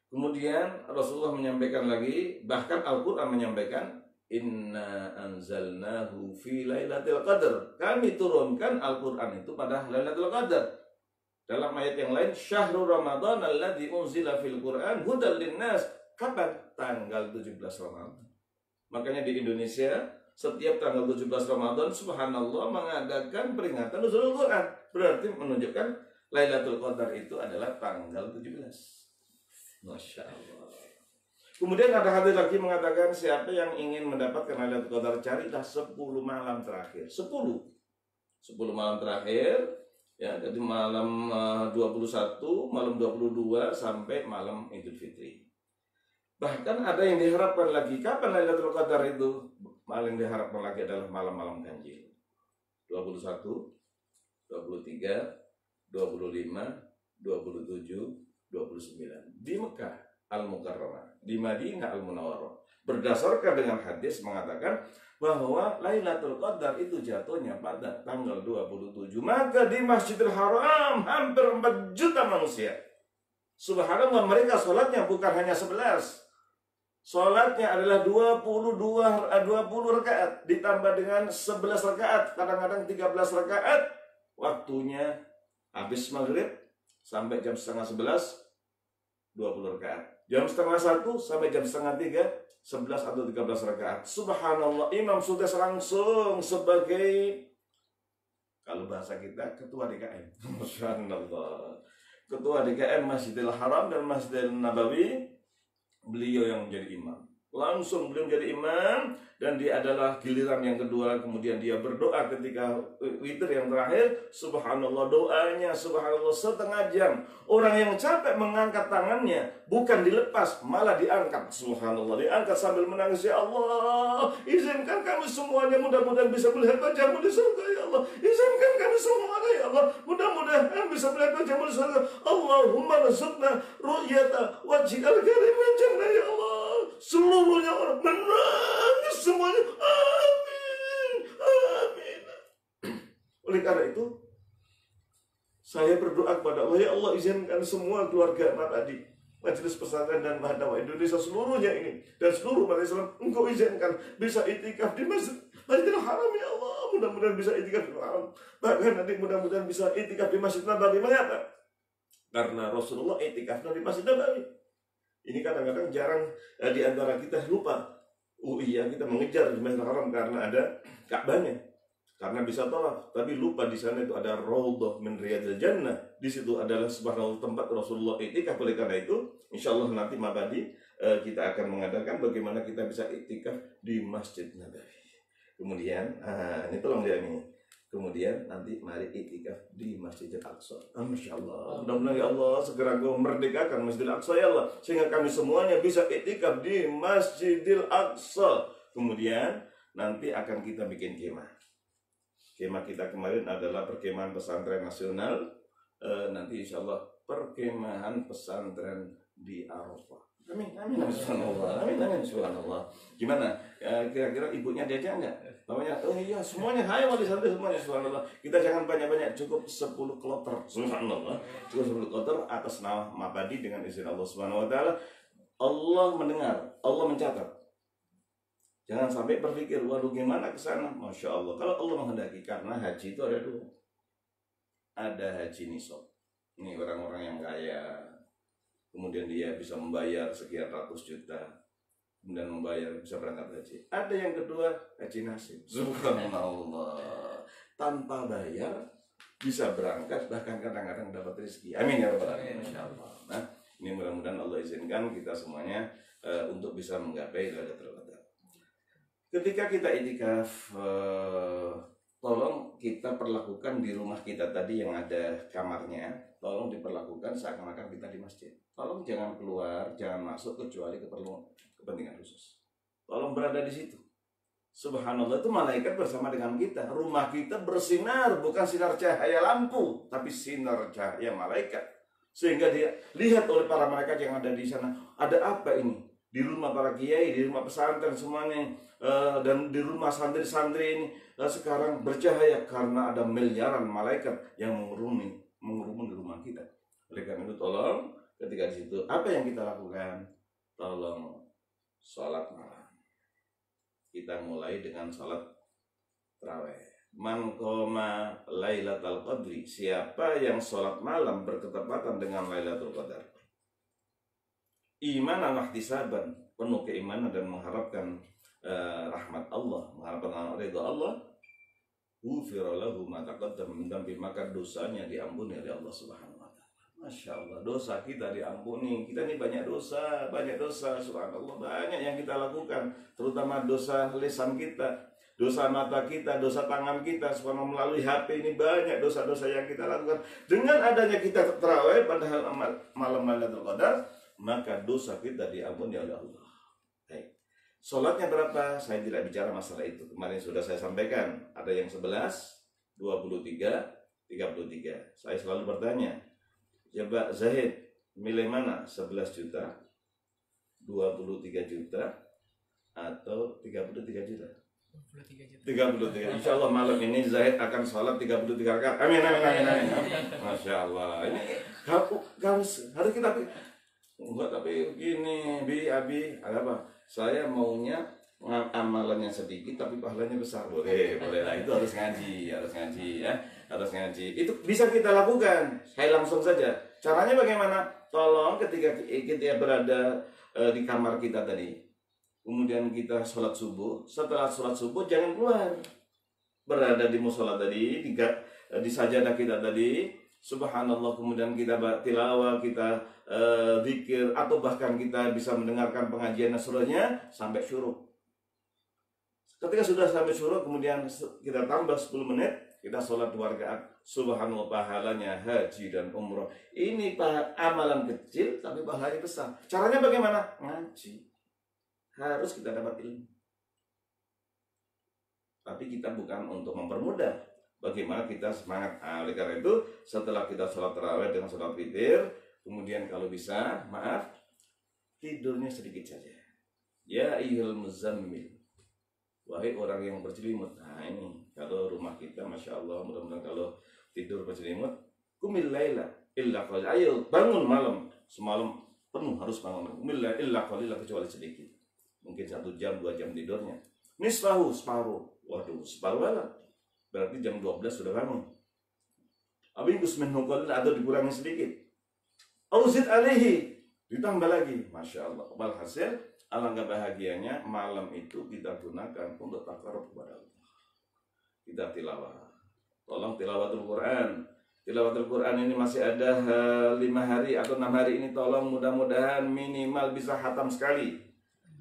Kemudian Rasulullah menyampaikan lagi, bahkan Al-Quran menyampaikan, Inna anzalnahu fi Lailatul Qadar. Kami turunkan Al-Quran itu pada Lailatul Qadar. Dalam ayat yang lain, Syahrul Ramadan alladzi unzila fil Quran hudal linnas. Kapan? Tanggal 17 Ramadan. Makanya di Indonesia setiap tanggal 17 Ramadan, subhanallah, mengadakan peringatan nuzulul Quran. Berarti menunjukkan Lailatul Qadar itu adalah tanggal 17. Masya Allah. Kemudian ada hadis lagi mengatakan, siapa yang ingin mendapatkan Lailatul Qadar, carilah 10 malam terakhir. 10 malam terakhir, ya, jadi malam 21, malam 22 sampai malam Idul Fitri. Bahkan ada yang diharapkan lagi, kapan Lailatul Qadar itu? Paling diharapkan lagi adalah malam-malam ganjil. 21, 23, 25, 27, 29 di Mekah Al-Mukarramah, di Madinah Al-Munawwarah. Berdasarkan dengan hadis mengatakan bahwa Lailatul Qadar itu jatuhnya pada tanggal 27. Maka di Masjidil Haram hampir 4 juta manusia. Subhanallah, mereka sholatnya bukan hanya 11. Sholatnya adalah 20 rakaat ditambah dengan 11 rakaat, kadang-kadang 13 rakaat. Waktunya habis maghrib sampai jam setengah 11, 20 rakaat. Jam setengah 1 sampai jam setengah 3, 11 atau 13 rakaat. Subhanallah, imam sudah langsung sebagai, kalau bahasa kita, ketua DKM. Subhanallah, ketua DKM Masjidil Haram dan Masjidil Nabawi, beliau yang menjadi imam. Langsung beliau menjadi imam, dan dia adalah giliran yang kedua. Kemudian dia berdoa ketika witir yang terakhir. Subhanallah, doanya subhanallah setengah jam. Orang yang capek mengangkat tangannya bukan dilepas, malah diangkat. Subhanallah, diangkat sambil menangis. Ya Allah, izinkan kami semuanya mudah-mudahan bisa melihat wajahmu di surga. Ya Allah, izinkan kami semuanya, ya Allah, mudah-mudahan bisa melihat wajahmu di surga. Allahumma rizqna ru'yata wajhikal karim min jannah. Ya Allah, seluruhnya orang menangis semuanya. Amin, amin. Oleh karena itu, saya berdoa kepada Allah, ya Allah, izinkan semua keluarga Mak tadi Majelis Pesantren dan Dakwah Indonesia seluruhnya ini dan seluruh umat Islam, Engkau izinkan bisa itikaf di Masjidil Haram ya Allah. Mudah-mudahan bisa itikaf di Haram. Bahkan nanti mudah-mudahan bisa itikaf di Masjid Nabawi. Mengapa? Karena Rasulullah itikafnya di Masjid Nabawi. Ini kadang-kadang jarang di antara kita lupa. Oh iya, kita mengejar di Masjidil Haram karena ada Ka'bahnya, karena bisa tawaf, tapi lupa di sana itu ada Raudhah min Riyadil Jannah. Di situ adalah subhanallah tempat Rasulullah itikaf. Oleh karena itu, insyaallah nanti Mabadi kita akan mengadakan bagaimana kita bisa itikaf di Masjid Nabawi. Kemudian, ini tolong dia nih. Kemudian nanti mari itikaf di Masjidil Aqsa. Masya Allah. Mudah-mudahan ya Allah segera Engkau merdekakan Masjidil Aqsa ya Allah, sehingga kami semuanya bisa itikaf di Masjidil Aqsa. Kemudian nanti akan kita bikin kemah. Kemah kita kemarin adalah perkemahan pesantren nasional. Nanti insya Allah perkemahan pesantren di Arafah. Amin, amin, subhanallah, amin, amin, subhanallah. Gimana? Kira-kira ibunya diajak nggak? Namanya, oh iya, semuanya, hai wali santri semuanya, subhanallah. Kita jangan banyak-banyak, cukup 10 kloter, subhanallah. Cukup 10 kloter atas nama Mabadi dengan izin Allah subhanahu wa ta'ala. Allah mendengar, Allah mencatat. Jangan sampai berpikir, waduh gimana ke sana? Masya Allah. Kalau Allah menghendaki, karena haji itu ada dua. Ada haji nisab. Ini orang-orang yang kaya. Kemudian dia bisa membayar sekian ratus juta. Kemudian membayar, bisa berangkat haji. Ada yang kedua, haji nasib. Subhanallah. Tanpa bayar, bisa berangkat, bahkan kadang-kadang dapat rezeki. Amin ya rabbal alamin. Insyaallah. Nah, ini mudah-mudahan Allah izinkan kita semuanya untuk bisa menggapai Lailatul Qadar. Ketika kita itikaf, tolong kita perlakukan di rumah kita tadi yang ada kamarnya, tolong diperlakukan seakan-akan kita di masjid. Tolong jangan keluar, jangan masuk kecuali kepentingan khusus. Tolong berada di situ. Subhanallah, itu malaikat bersama dengan kita. Rumah kita bersinar, bukan sinar cahaya lampu, tapi sinar cahaya malaikat. Sehingga dia lihat oleh para malaikat yang ada di sana, ada apa ini? Di rumah para kiai, di rumah pesantren semuanya, dan di rumah santri-santri ini sekarang bercahaya karena ada miliaran malaikat yang mengerumuni di rumah kita. Oleh karena itu tolong ketika di situ apa yang kita lakukan? Tolong sholat malam. Kita mulai dengan sholat tarawih. Man qoma Lailatul Qadri, siapa yang sholat malam berketepatan dengan Lailatul Qadar, imanan wahtisaban, penuh keimanan dan mengharapkan rahmat Allah, mengharapkan ridha Allah, ghufira lahu ma taqaddama min dhanbi, maka dosanya diampuni oleh Allah Subhanahu wa taala. Masya Allah, dosa kita diampuni. Kita ini banyak dosa, subhanallah, banyak yang kita lakukan, terutama dosa lisan kita, dosa mata kita, dosa tangan kita, subhanallah, melalui HP ini banyak dosa-dosa yang kita lakukan. Dengan adanya kita tarawih pada malam Lailatul Qadar, maka dosa kita diampuni oleh Allah. Baik. Sholatnya berapa? Saya tidak bicara masalah itu. Kemarin sudah saya sampaikan. Ada yang 11, 23, 33. Saya selalu bertanya, coba Zahid, milih mana? 11 juta, 23 juta, atau 33 juta? 33. Insya Allah malam ini Zahid akan sholat 33 rakaat. Amin, amin, amin, amin. Masya Allah. Ini harus kita... Enggak, tapi gini, Abi, ada apa? Saya maunya amalannya sedikit tapi pahalanya besar. Boleh lah, itu harus ngaji ya, harus ngaji. Itu bisa kita lakukan. Saya langsung saja. Caranya bagaimana? Tolong ketika kita berada di kamar kita tadi, kemudian kita sholat subuh. Setelah sholat subuh jangan keluar. Berada di musola tadi, di sajadah kita tadi. Subhanallah, kemudian kita tilawah, kita zikir, atau bahkan kita bisa mendengarkan pengajian surahnya sampai syuruk. Ketika sudah sampai syuruk, kemudian kita tambah 10 menit, kita sholat 2 rakaat. Subhanallah, pahalanya haji dan umroh. Ini amalan kecil tapi pahalanya besar. Caranya bagaimana? Ngaji. Harus kita dapat ilmu. Tapi kita bukan untuk mempermudah. Bagaimana kita semangat. Oleh karena itu, setelah kita sholat tarawih dengan sholat witir, kemudian kalau bisa, tidurnya sedikit saja. Ya ayyuhal muzammil, wahai orang yang berselimut. Nah ini, kalau rumah kita, Masya Allah, mudah-mudahan kalau tidur berselimut, kumil laila illa qalil. Ayo bangun malam, semalam penuh harus bangun. Illa qalila, kecuali sedikit. Mungkin 1 jam, 2 jam tidurnya. Nisfahu, separuh. Waduh, separuh malam. Berarti jam 12 sudah bangun. Abingus minhu qalil, atau dikurangi sedikit. Auzid alaihi, ditambah lagi. Masya Allah. Walhasil, alangkah bahagianya malam itu kita gunakan untuk takarub kepada Allah. Kita tilawah. Tolong tilawatul Quran. Tilawatul Quran ini masih ada 5 hari atau 6 hari ini. Tolong mudah-mudahan minimal bisa khatam sekali.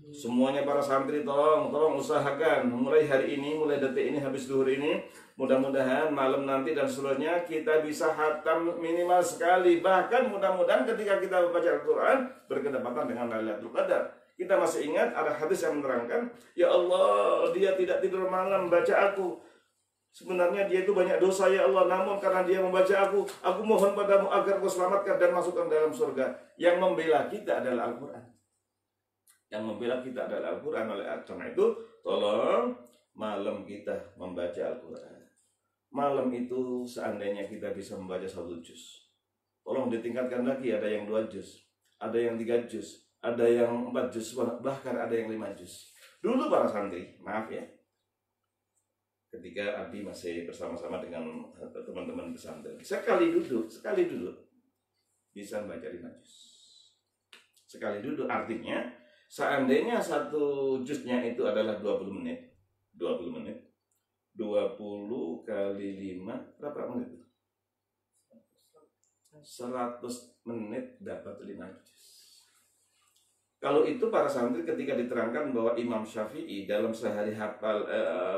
Semuanya para santri tolong usahakan. Mulai hari ini, mulai detik ini, habis zuhur ini. Mudah-mudahan malam nanti dan seluruhnya kita bisa khatam minimal sekali. Bahkan mudah-mudahan ketika kita membaca Al-Quran berkedapatan dengan Lailatul Qadar. Kita masih ingat ada hadis yang menerangkan, ya Allah, dia tidak tidur malam baca aku. Sebenarnya dia itu banyak dosa ya Allah, namun karena dia membaca aku mohon padamu agar kau selamatkan dan masukkan dalam surga. Yang membela kita adalah Al-Quran. Yang membela kita adalah Al-Quran. Oleh karena itu, tolong malam kita membaca Al-Quran. Malam itu seandainya kita bisa membaca 1 juz, tolong ditingkatkan lagi, ada yang 2 juz, ada yang 3 juz, ada yang 4 juz, bahkan ada yang 5 juz. Dulu para santri, maaf ya, ketika Abi masih bersama-sama dengan teman-teman pesantren, sekali duduk bisa membaca 5 juz. Sekali duduk artinya seandainya 1 juznya itu adalah 20 menit 20 kali 5 berapa menit? 100 menit dapat 5 juz. Kalau itu para santri ketika diterangkan bahwa Imam Syafi'i dalam sehari hafal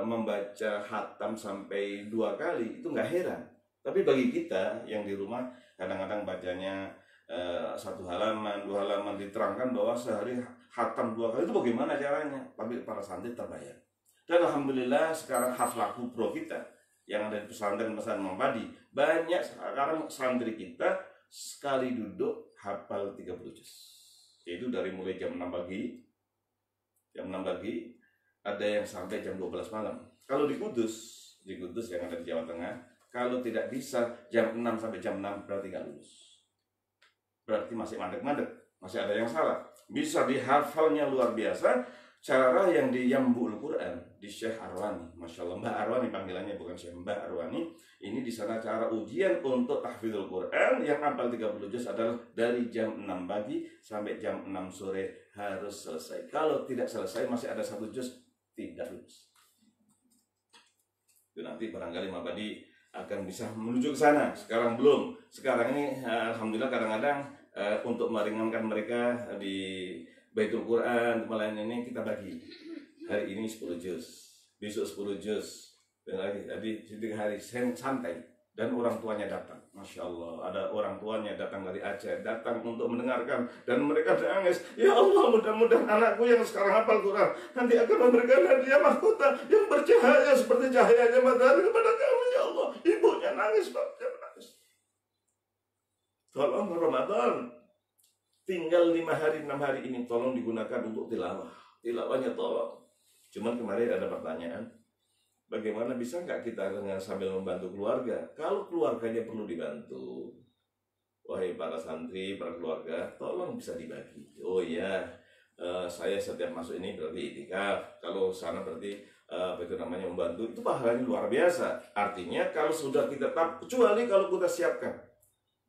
membaca khatam sampai 2 kali, itu nggak heran. Tapi bagi kita yang di rumah kadang-kadang bacanya 1 halaman, 2 halaman, diterangkan bahwa sehari khatam 2 kali, itu bagaimana caranya? Tapi para santri terbayar. Dan alhamdulillah sekarang haflah kubro kita yang ada di pesantren Imam Padi, banyak sekarang santri kita sekali duduk hafal 30 juz. Itu dari mulai jam 6 pagi, ada yang sampai jam 12 malam. Kalau di Kudus yang ada di Jawa Tengah, kalau tidak bisa jam 6 sampai jam 6 berarti nggak lulus. Berarti masih mandek-mandek, masih ada yang salah. Bisa dihafalnya luar biasa. Cara yang di Yambul Quran di Syekh Arwani, Masya Allah, Mbah Arwani panggilannya, bukan Syekh, Mbah Arwani. Ini di sana cara ujian untuk tahfidzul Quran yang hafal 30 juz adalah dari jam 6 pagi sampai jam 6 sore harus selesai. Kalau tidak selesai masih ada 1 juz, tidak lulus. Itu nanti barangkali Mabadi akan bisa menuju ke sana. Sekarang belum. Sekarang ini alhamdulillah kadang-kadang untuk meringankan mereka di Baitul Quran, kemarin ini kita bagi. Hari ini 10 juz, besok 10 juz, dan lagi tadi 3 hari santai. Dan orang tuanya datang, Masya Allah, ada orang tuanya datang dari Aceh, datang untuk mendengarkan, dan mereka nangis. Ya Allah, mudah-mudahan anakku yang sekarang hafal Quran nanti akan memberikan hadiah mahkota yang bercahaya seperti cahayanya matahari kepada kamu, ya Allah. Ibunya nangis, bapaknya menangis. Tolong Ramadan tinggal 5 hari, 6 hari ini tolong digunakan untuk tilawah. Tilawahnya tolong. Cuman kemarin ada pertanyaan, bagaimana bisa nggak kita dengan sambil membantu keluarga? Kalau keluarganya perlu dibantu, wahai para santri, para keluarga, tolong bisa dibagi. Oh iya, saya setiap masuk ini berarti itikaf. Kalau sana berarti itu namanya membantu. Itu pahalanya luar biasa. Artinya kalau sudah kita kecuali kalau kita siapkan,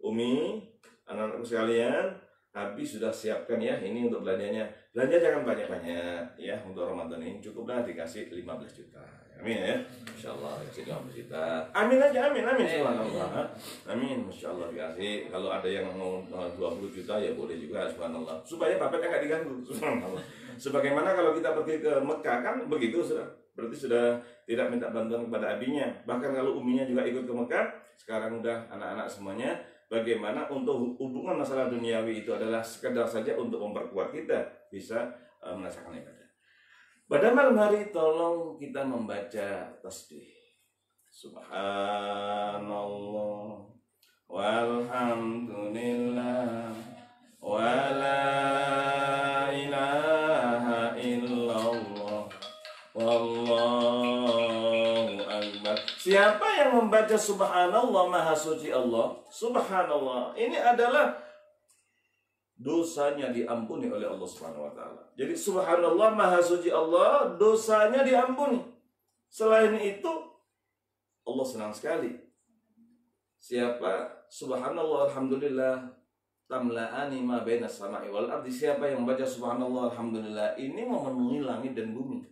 Umi, anak-anakku sekalian, habis sudah siapkan ya, ini untuk belanjanya. Belanja jangan banyak-banyak ya, untuk Ramadan ini cukuplah dikasih 15 juta. Amin ya. Insyaallah kasih 15 juta. Amin aja, amin subhanallah. Amin, masyaallah dikasih. Kalau ada yang mau 20 juta ya boleh juga, subhanallah. Supaya bapaknya enggak diganggu, subhanallah. Sebagaimana kalau kita pergi ke Mekah kan begitu sudah. Berarti sudah tidak minta bantuan kepada abinya. Bahkan kalau uminya juga ikut ke Mekah, sekarang udah anak-anak semuanya. Bagaimana untuk hubungan masalah duniawi itu adalah sekedar saja untuk memperkuat kita bisa merasakan ibadah. Pada malam hari tolong kita membaca tasbih. Subhanallah walhamdulillah wala ilaha illallah wallahu akbar. Siapa yang membaca subhanallah, maha suci Allah, subhanallah, ini adalah dosanya diampuni oleh Allah Subhanahu wa taala. Jadi subhanallah, maha suci Allah, dosanya diampuni. Selain itu Allah senang sekali. Siapa subhanallah alhamdulillah tamla'ani ma baina samai wal ardi, siapa yang membaca subhanallah alhamdulillah ini memenuhi langit dan bumi.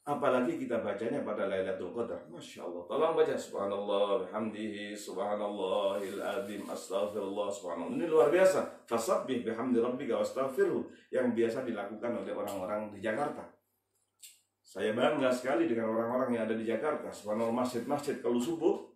Apalagi kita bacanya pada Lailatul Qadar. Masya Allah. Tolong baca subhanallah bihamdihi subhanallahil azim astaghfirullah subhanallah. Ini luar biasa. Fasabbih bihamdi rabbika wastaghfirhu yang biasa dilakukan oleh orang-orang di Jakarta. Saya bangga sekali dengan orang-orang yang ada di Jakarta. Subhanallah, masjid-masjid kalau subuh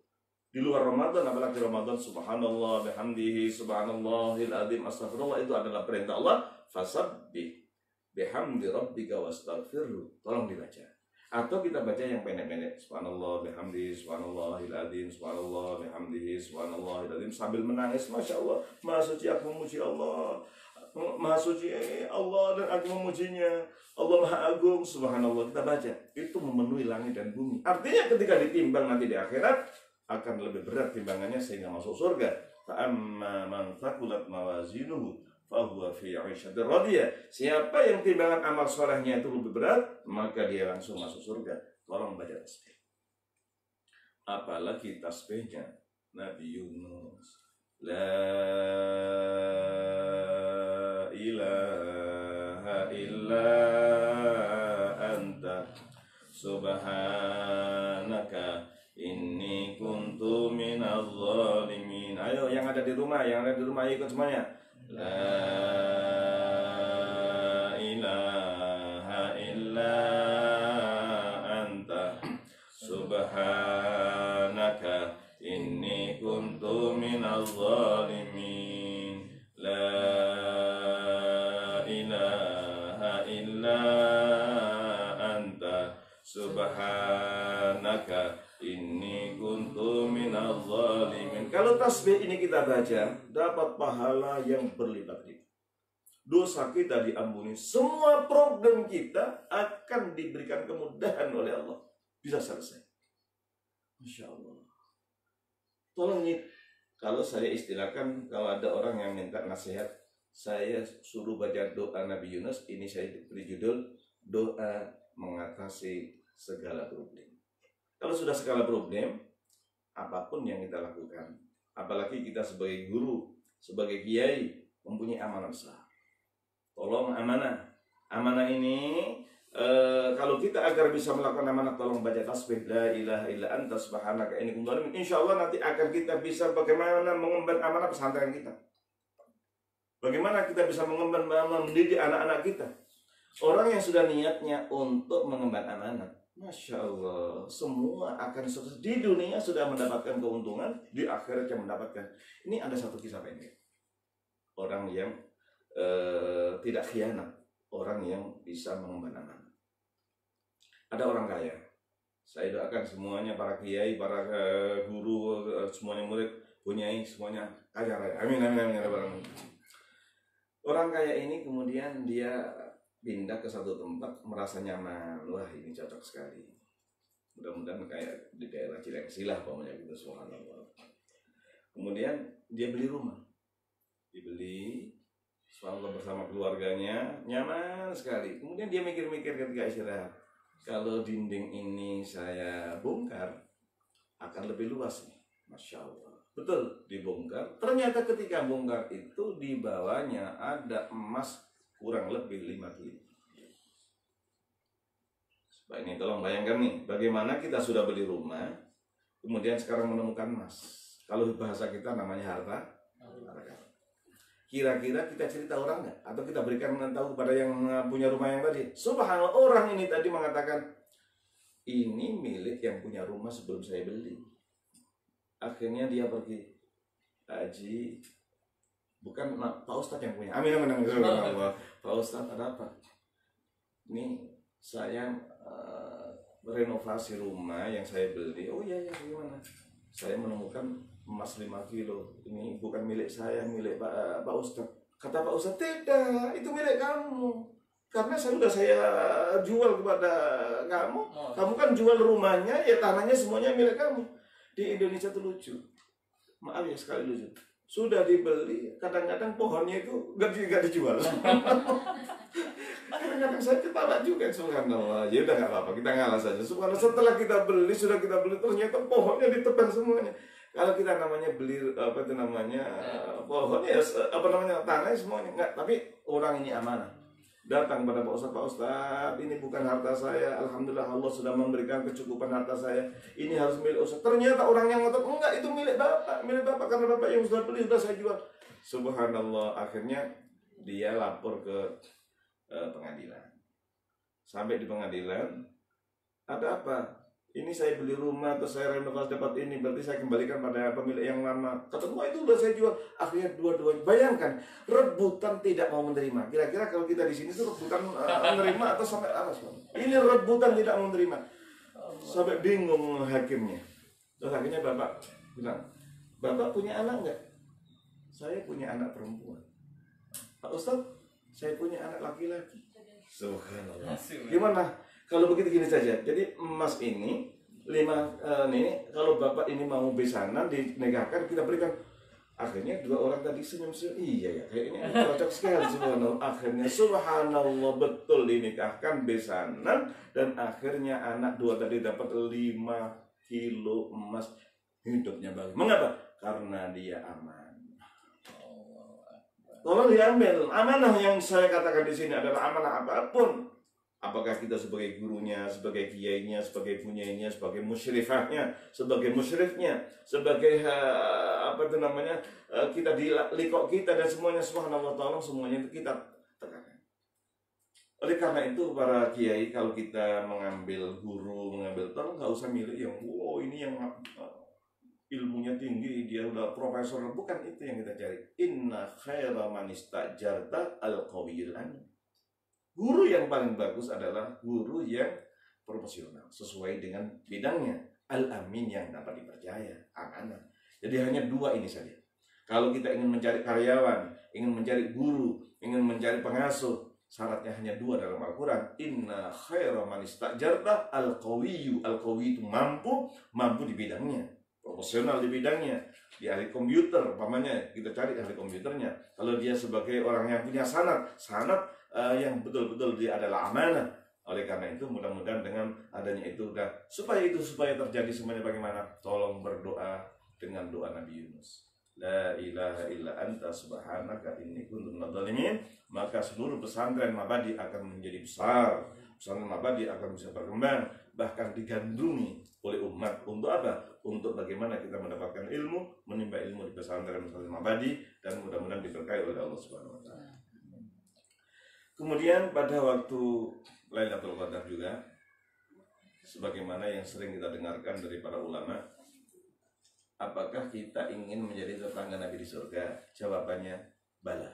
di luar Ramadan, apalagi Ramadan, subhanallah bihamdihi subhanallahil azim astaghfirullah, itu adalah perintah Allah. Fasabbih bihamdi rabbika wastaghfirhu. Tolong dibaca. Atau kita baca yang pendek-pendek, subhanallah bihamdihi subhanallahil azim subhanallah bihamdihi subhanallahil azim, sambil menangis. Masya Allah, maha suci aku memuji Allah, maha suci Allah dan aku memujinya, Allah maha agung, subhanallah. Kita baca, itu memenuhi langit dan bumi. Artinya ketika ditimbang nanti di akhirat akan lebih berat timbangannya sehingga masuk surga. Fa'amma man thaqulat mawazinuhu fahuwa fi 'ishatir radiyah. Siapa yang timbangan amal solehnya itu lebih berat, maka dia langsung masuk surga. Tolong baca tasbih. Apalagi tasbihnya Nabi Yunus. La ilaha illa anta subhanaka inni kuntu minadh dhalimin. Ayo yang ada di rumah, ikut semuanya. La ilaha illa anta subhanaka inni kuntu minadh dhalimin. La ilaha illa anta subhanaka inni kuntu minadh dhalimin. Kalau tasbih ini kita baca, dapat pahala yang berlipat-lipat. Dosa kita diampuni, semua problem kita akan diberikan kemudahan oleh Allah. Bisa selesai. Masya Allah. Tolong nih, kalau saya istilahkan, kalau ada orang yang minta nasihat, saya suruh baca doa Nabi Yunus. Ini saya beri judul doa mengatasi segala problem. Kalau sudah segala problem, apapun yang kita lakukan, apalagi kita sebagai guru, sebagai kiai, mempunyai amanah besar. Tolong amanah. Amanah ini, kalau kita agar bisa melakukan amanah, tolong baca tasbih la ilaha illa anta subhanaka inni kuntu minadh dhalimin. Insya Allah nanti akan kita bisa bagaimana mengemban amanah pesantren kita. Bagaimana kita bisa mengemban mendidik anak-anak kita. Orang yang sudah niatnya untuk mengemban amanah, Masya Allah, semua akan sukses. Di dunia sudah mendapatkan keuntungan, di akhirat yang mendapatkan. Ini ada satu kisah pendek. Orang yang tidak khianat, orang yang bisa mengemban amanah. Ada orang kaya. Saya doakan semuanya, para kiai, para guru, semuanya murid, punyai, semuanya kaya raya. Amin, amin, amin, amin. Orang kaya ini kemudian dia pindah ke satu tempat, merasa nyaman. Wah, ini cocok sekali. Mudah-mudahan kayak di daerah Cilengsi lah, pokoknya gitu, subhanallah. Kemudian dia beli rumah. Dibeli, subhanallah, bersama keluarganya, nyaman sekali. Kemudian dia mikir-mikir ketika istirahat. Kalau dinding ini saya bongkar, akan lebih luas nih. Masya Allah. Betul, dibongkar. Ternyata ketika bongkar itu di bawahnya ada emas kurang lebih 5 kilo. Nah, ini tolong bayangkan nih, bagaimana kita sudah beli rumah, kemudian sekarang menemukan emas. Kalau bahasa kita namanya harta. Kira-kira kita cerita orang nggak? Atau kita berikan tahu kepada yang punya rumah yang tadi? Subhanallah, orang ini tadi mengatakan, ini milik yang punya rumah sebelum saya beli. Akhirnya dia pergi, Haji, bukan Pak Ustadz yang punya. Amin, amin, amin. Pak Ustadz, ada apa? Ini saya renovasi rumah yang saya beli. Oh iya, gimana? Saya menemukan emas 5 kilo. Ini bukan milik saya, milik Pak Ustadz. Kata Pak Ustadz, tidak, itu milik kamu. Karena sudah saya jual kepada kamu. Kamu kan jual rumahnya, ya tanahnya semuanya milik kamu. Di Indonesia itu lucu. Maaf ya, sekali lucu. Sudah dibeli, kadang-kadang pohonnya itu nggak dijual. Kadang-kadang saya ketawa juga, subhanallah. Ya udah nggak apa-apa, kita ngalah saja. Subhanallah, setelah kita beli, ternyata pohonnya ditebang semuanya. Kalau kita namanya beli apa itu namanya pohon ya apa namanya tanah semuanya enggak, tapi orang ini amanah. Datang pada Pak Ustadz, ini bukan harta saya. Alhamdulillah Allah sudah memberikan kecukupan harta saya. Ini harus milik Ustadz. Ternyata orang yang ngotot, enggak, itu milik Bapak karena Bapak yang sudah beli, sudah saya jual. Subhanallah, akhirnya dia lapor ke pengadilan. Sampai di pengadilan, ada apa? Ini saya beli rumah atau saya renovasi dapat ini, berarti saya kembalikan pada pemilik yang lama. Kata wah itu udah saya jual. Akhirnya dua-duanya, bayangkan rebutan tidak mau menerima. Kira-kira kalau kita di sini tuh rebutan menerima atau sampai apa? Ini rebutan tidak mau menerima. Sampai bingung hakimnya. Terus akhirnya bapak bilang, Bapak punya anak enggak? Saya punya anak perempuan. Pak Ustadz, saya punya anak laki-laki. Subhanallah. Gimana? Kalau begitu gini saja. Jadi emas ini ini kalau Bapak ini mau besanan dinikahkan, kita berikan. Akhirnya dua orang tadi senyum-senyum. Iya ya, kayaknya cocok sekali. Subhanallah. Akhirnya subhanallah betul dinikahkan besanan, dan akhirnya anak dua tadi dapat 5 kilo emas. Hidupnya bagus. Mengapa? Karena dia aman. Tolong diambil. Amanah yang saya katakan di sini adalah amanah apapun. Apakah kita sebagai gurunya, sebagai kiainya, sebagai punyainya, sebagai musyrifahnya, sebagai musyrifnya, sebagai apa itu namanya, kita di likok kita dan semuanya, subhanallah, tolong semuanya itu kita tekankan. Oleh karena itu para kiai, kalau kita mengambil guru, mengambil tolong nggak usah milih yang wow ini yang ilmunya tinggi, dia udah profesor. Bukan itu yang kita cari. Inna khaira man istajarta al-qawiyul amin. Guru yang paling bagus adalah guru yang profesional, sesuai dengan bidangnya. Al-amin, yang dapat dipercaya, amanah. Jadi hanya dua ini saja. Kalau kita ingin mencari karyawan, ingin mencari guru, ingin mencari pengasuh, syaratnya hanya dua dalam Al-Quran. Inna khaira man istajarta al-qawiyyu. Al-qawiyyu itu mampu di bidangnya, profesional di bidangnya. Di ahli komputer, umpamanya kita cari ahli komputernya. Kalau dia sebagai orang yang punya sanad yang betul-betul dia adalah amanah. Oleh karena itu mudah-mudahan dengan adanya itu supaya terjadi semuanya bagaimana? Tolong berdoa dengan doa Nabi Yunus. La ilaha illa anta subhanaka inni kuntu minadh dhalimin. Maka seluruh pesantren Mabadi akan menjadi besar. Pesantren Mabadi akan bisa berkembang, bahkan digandrungi oleh umat. Untuk apa? Untuk bagaimana kita mendapatkan ilmu, menimba ilmu di pesantren Mabadi, dan mudah-mudahan diberkahi oleh Allah Subhanahu wa taala. Kemudian pada waktu Lailatul Qadar juga, sebagaimana yang sering kita dengarkan dari para ulama, apakah kita ingin menjadi tetangga Nabi di surga? Jawabannya, bala.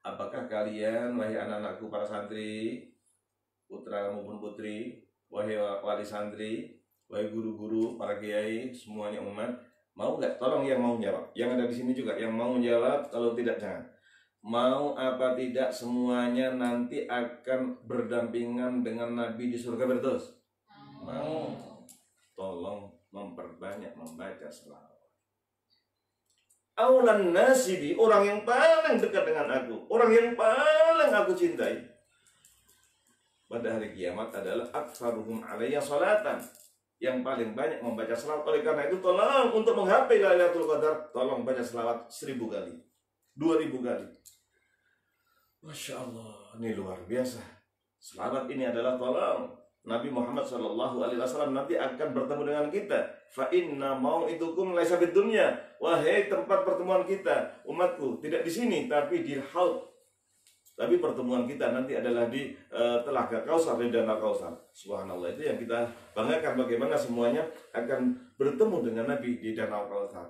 Apakah kalian, wahai anak-anakku para santri, putra maupun putri, wahai wali santri, wahai guru-guru, para kiai, semuanya umat, mau nggak? Tolong yang mau jawab. Yang ada di sini juga yang mau menjawab, kalau tidak jangan. Mau apa tidak semuanya nanti akan berdampingan dengan Nabi di surga, betul? Mau. Tolong memperbanyak membaca selawat. Aulan nasibi, orang yang paling dekat dengan aku, orang yang paling aku cintai pada hari kiamat adalah aktsaruhum alayya salatan, yang paling banyak membaca selawat. Oleh karena itu tolong untuk menggapai Lailatul Qadar, tolong baca selawat 1000 kali, 2000 kali. Masya Allah, ini luar biasa. Selawat ini adalah tolong Nabi Muhammad SAW nanti akan bertemu dengan kita. Fa inna mau'idukum laisa fid dunya. Wahai tempat pertemuan kita, umatku, tidak di sini tapi di Haud. Tapi pertemuan kita nanti adalah di Telaga Kausar, di Danau Kausar. Subhanallah, itu yang kita banggakan, bagaimana semuanya akan bertemu dengan Nabi di Danau Kausar.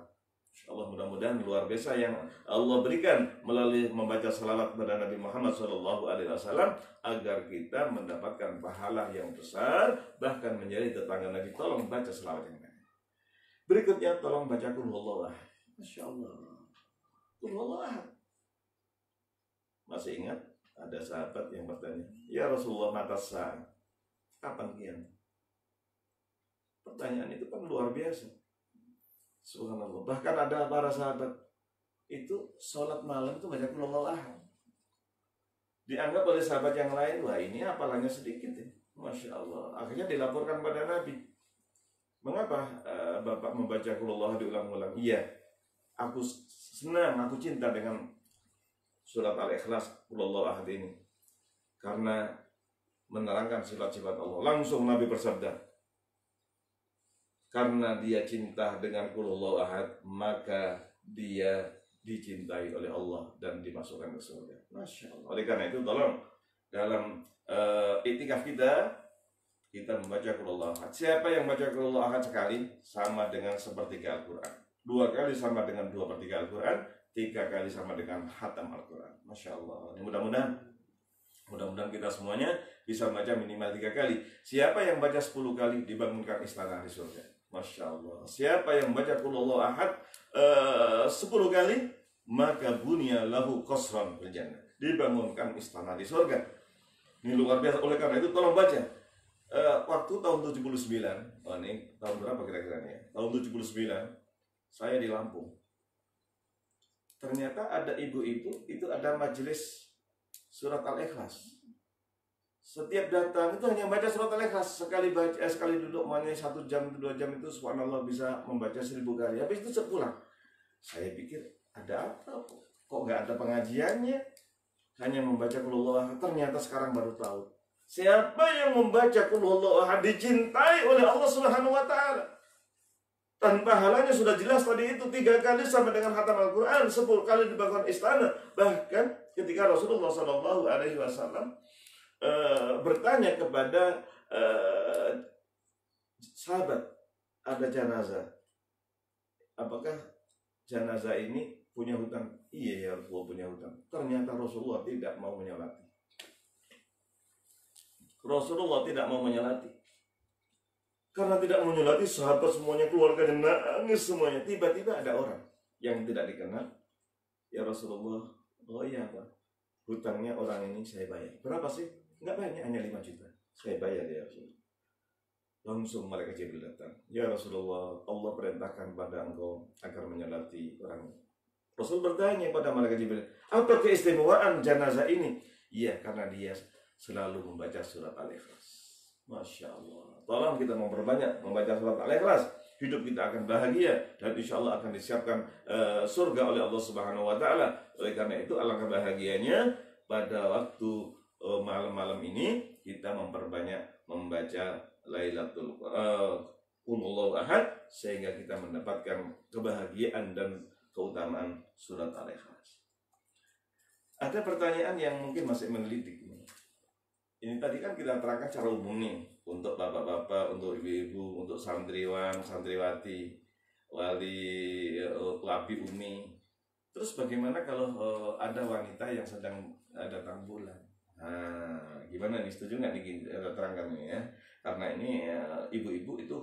Allah, mudah-mudahan luar biasa yang Allah berikan melalui membaca salawat kepada Nabi Muhammad SAW, agar kita mendapatkan pahala yang besar, bahkan menjadi tetangga Nabi. Tolong baca salawat yang banyak. Berikutnya tolong baca Qul Huwallahu Ahad. Masya Allah, Qul Huwallahu Ahad. Masih ingat ada sahabat yang bertanya, ya Rasulullah, mata sa'ah, kapan kiamat? Pertanyaan itu kan luar biasa. Subhanallah. Bahkan ada para sahabat itu sholat malam itu baca qul huwallahu ahad. Dianggap oleh sahabat yang lain, wah ini hafalannya sedikit ya. Masya Allah. Akhirnya dilaporkan pada Nabi. Mengapa Bapak membaca qul huwallahu ahad diulang-ulang? Iya, aku senang, aku cinta dengan surat Al-Ikhlas qul huwallahu ahad ini. Karena menerangkan sifat-sifat Allah. Langsung Nabi bersabda, karena dia cinta dengan qul huwallahu ahad, maka dia dicintai oleh Allah dan dimasukkan ke surga. Masya Allah. Oleh karena itu tolong dalam iktikaf kita membaca qul huwallahu ahad. Siapa yang baca qul huwallahu ahad sekali sama dengan sepertiga Al-Quran. 2 kali sama dengan 2/3 Al-Quran. 3 kali sama dengan khatam Al-Quran. Masya Allah. Mudah-mudahan kita semuanya bisa baca minimal 3 kali. Siapa yang baca 10 kali dibangunkan istana di surga. Masya Allah. Siapa yang baca qul huwallahu ahad 10 kali, maka bunya lahu qasran fil jannah. Dibangunkan istana di surga. Ini luar biasa. Oleh karena itu tolong baca. Waktu tahun 79, ini tahun berapa kira-kira ya? Tahun 79, saya di Lampung. Ternyata ada ibu-ibu, itu ada majelis surat Al-Ikhlas. Setiap datang itu hanya baca surat Al-Ikhlas. Sekali baca, sekali duduk, makanya 1 jam, 2 jam itu subhanallah bisa membaca 1000 kali. Habis itu sepulang. Saya pikir ada apa? Kok nggak ada pengajiannya? Hanya membaca qul huwallahu ahad. Ternyata sekarang baru tahu. Siapa yang membaca qul huwallahu ahad dicintai oleh Allah Subhanahu wa taala. Dan pahalanya sudah jelas tadi itu 3 kali sama dengan khatam Al-Quran, 10 kali dibangun istana. Bahkan ketika Rasulullah SAW bertanya kepada sahabat, ada jenazah, apakah jenazah ini punya hutang? Iya ya Rasulullah, punya hutang. Ternyata Rasulullah tidak mau menyolati. Rasulullah tidak mau menyolati. Karena tidak menyolati, sahabat semuanya, keluarganya nangis semuanya. Tiba-tiba ada orang yang tidak dikenal. Ya Rasulullah, oh iya Pak, hutangnya orang ini saya bayar. Berapa sih? Enggak banyak, hanya 5 juta. Saya bayar ya Rasulullah. Langsung malaikat Jibril datang. Ya Rasulullah, Allah perintahkan pada engkau agar menyolati orang ini. Rasul bertanya pada malaikat Jibril, apa keistimewaan jenazah ini? Iya, karena dia selalu membaca surat Al-Ikhlas. Masya Allah. Tolong kita memperbanyak membaca surat Al-Ikhlas. Hidup kita akan bahagia dan insya Allah akan disiapkan surga oleh Allah Subhanahu wa taala. Oleh karena itu alangkah bahagianya pada waktu malam-malam ini kita memperbanyak membaca Lailatul Qul huwallahu ahad sehingga kita mendapatkan kebahagiaan dan keutamaan surat Al-Ikhlas. Ada pertanyaan yang mungkin masih menggelitik ini. Ini tadi kan kita terangkan secara umum nih, untuk bapak-bapak, untuk ibu-ibu, untuk santriwan, santriwati, wali, wabi umi. Terus bagaimana kalau ada wanita yang sedang datang bulan? Nah, gimana nih, setuju nggak nih terangkan nih ya? Karena ini ibu-ibu itu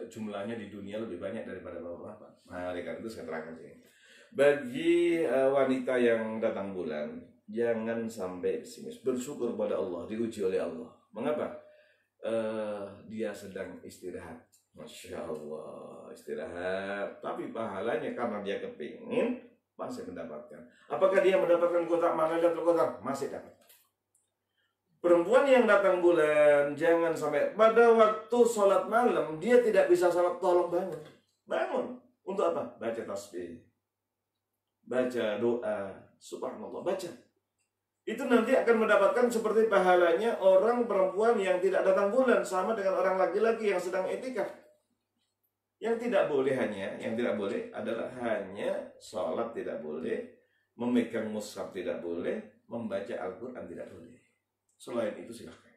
jumlahnya di dunia lebih banyak daripada bapak-bapak. Nah, oleh karena itu saya terangkan sini. Bagi wanita yang datang bulan, jangan sampai pesimis. Bersyukur pada Allah, diuji oleh Allah. Mengapa? Dia sedang istirahat. Masya Allah, istirahat. Tapi pahalanya karena dia kepingin, masih mendapatkan. Apakah dia mendapatkan kotak mana dan kotak? Masih dapat. Perempuan yang datang bulan, jangan sampai pada waktu sholat malam, dia tidak bisa sholat, tolong bangun. Bangun. Untuk apa? Baca tasbih. Baca doa. Subhanallah, baca. Itu nanti akan mendapatkan seperti pahalanya orang perempuan yang tidak datang bulan, sama dengan orang laki-laki yang sedang itikaf. Yang tidak boleh adalah hanya sholat tidak boleh, memegang mushaf tidak boleh, membaca Al-Quran tidak boleh. Selain itu silahkan.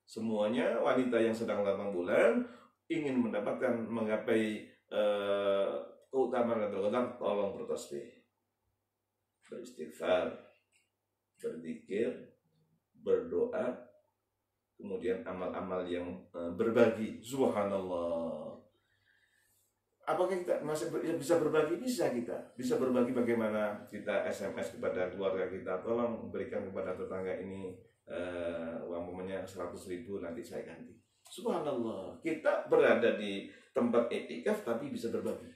Semuanya wanita yang sedang datang bulan ingin mendapatkan menggapai keutamaan dan keutamaan, tolong bertasbih, beristighfar, berzikir, berdoa, kemudian amal-amal yang berbagi. Subhanallah. Apakah kita masih bisa berbagi? Bisa kita. Bisa berbagi bagaimana kita SMS kepada keluarga kita. Tolong berikan kepada tetangga ini uang umpamanya 100.000, nanti saya ganti. Subhanallah. Kita berada di tempat iktikaf tapi bisa berbagi.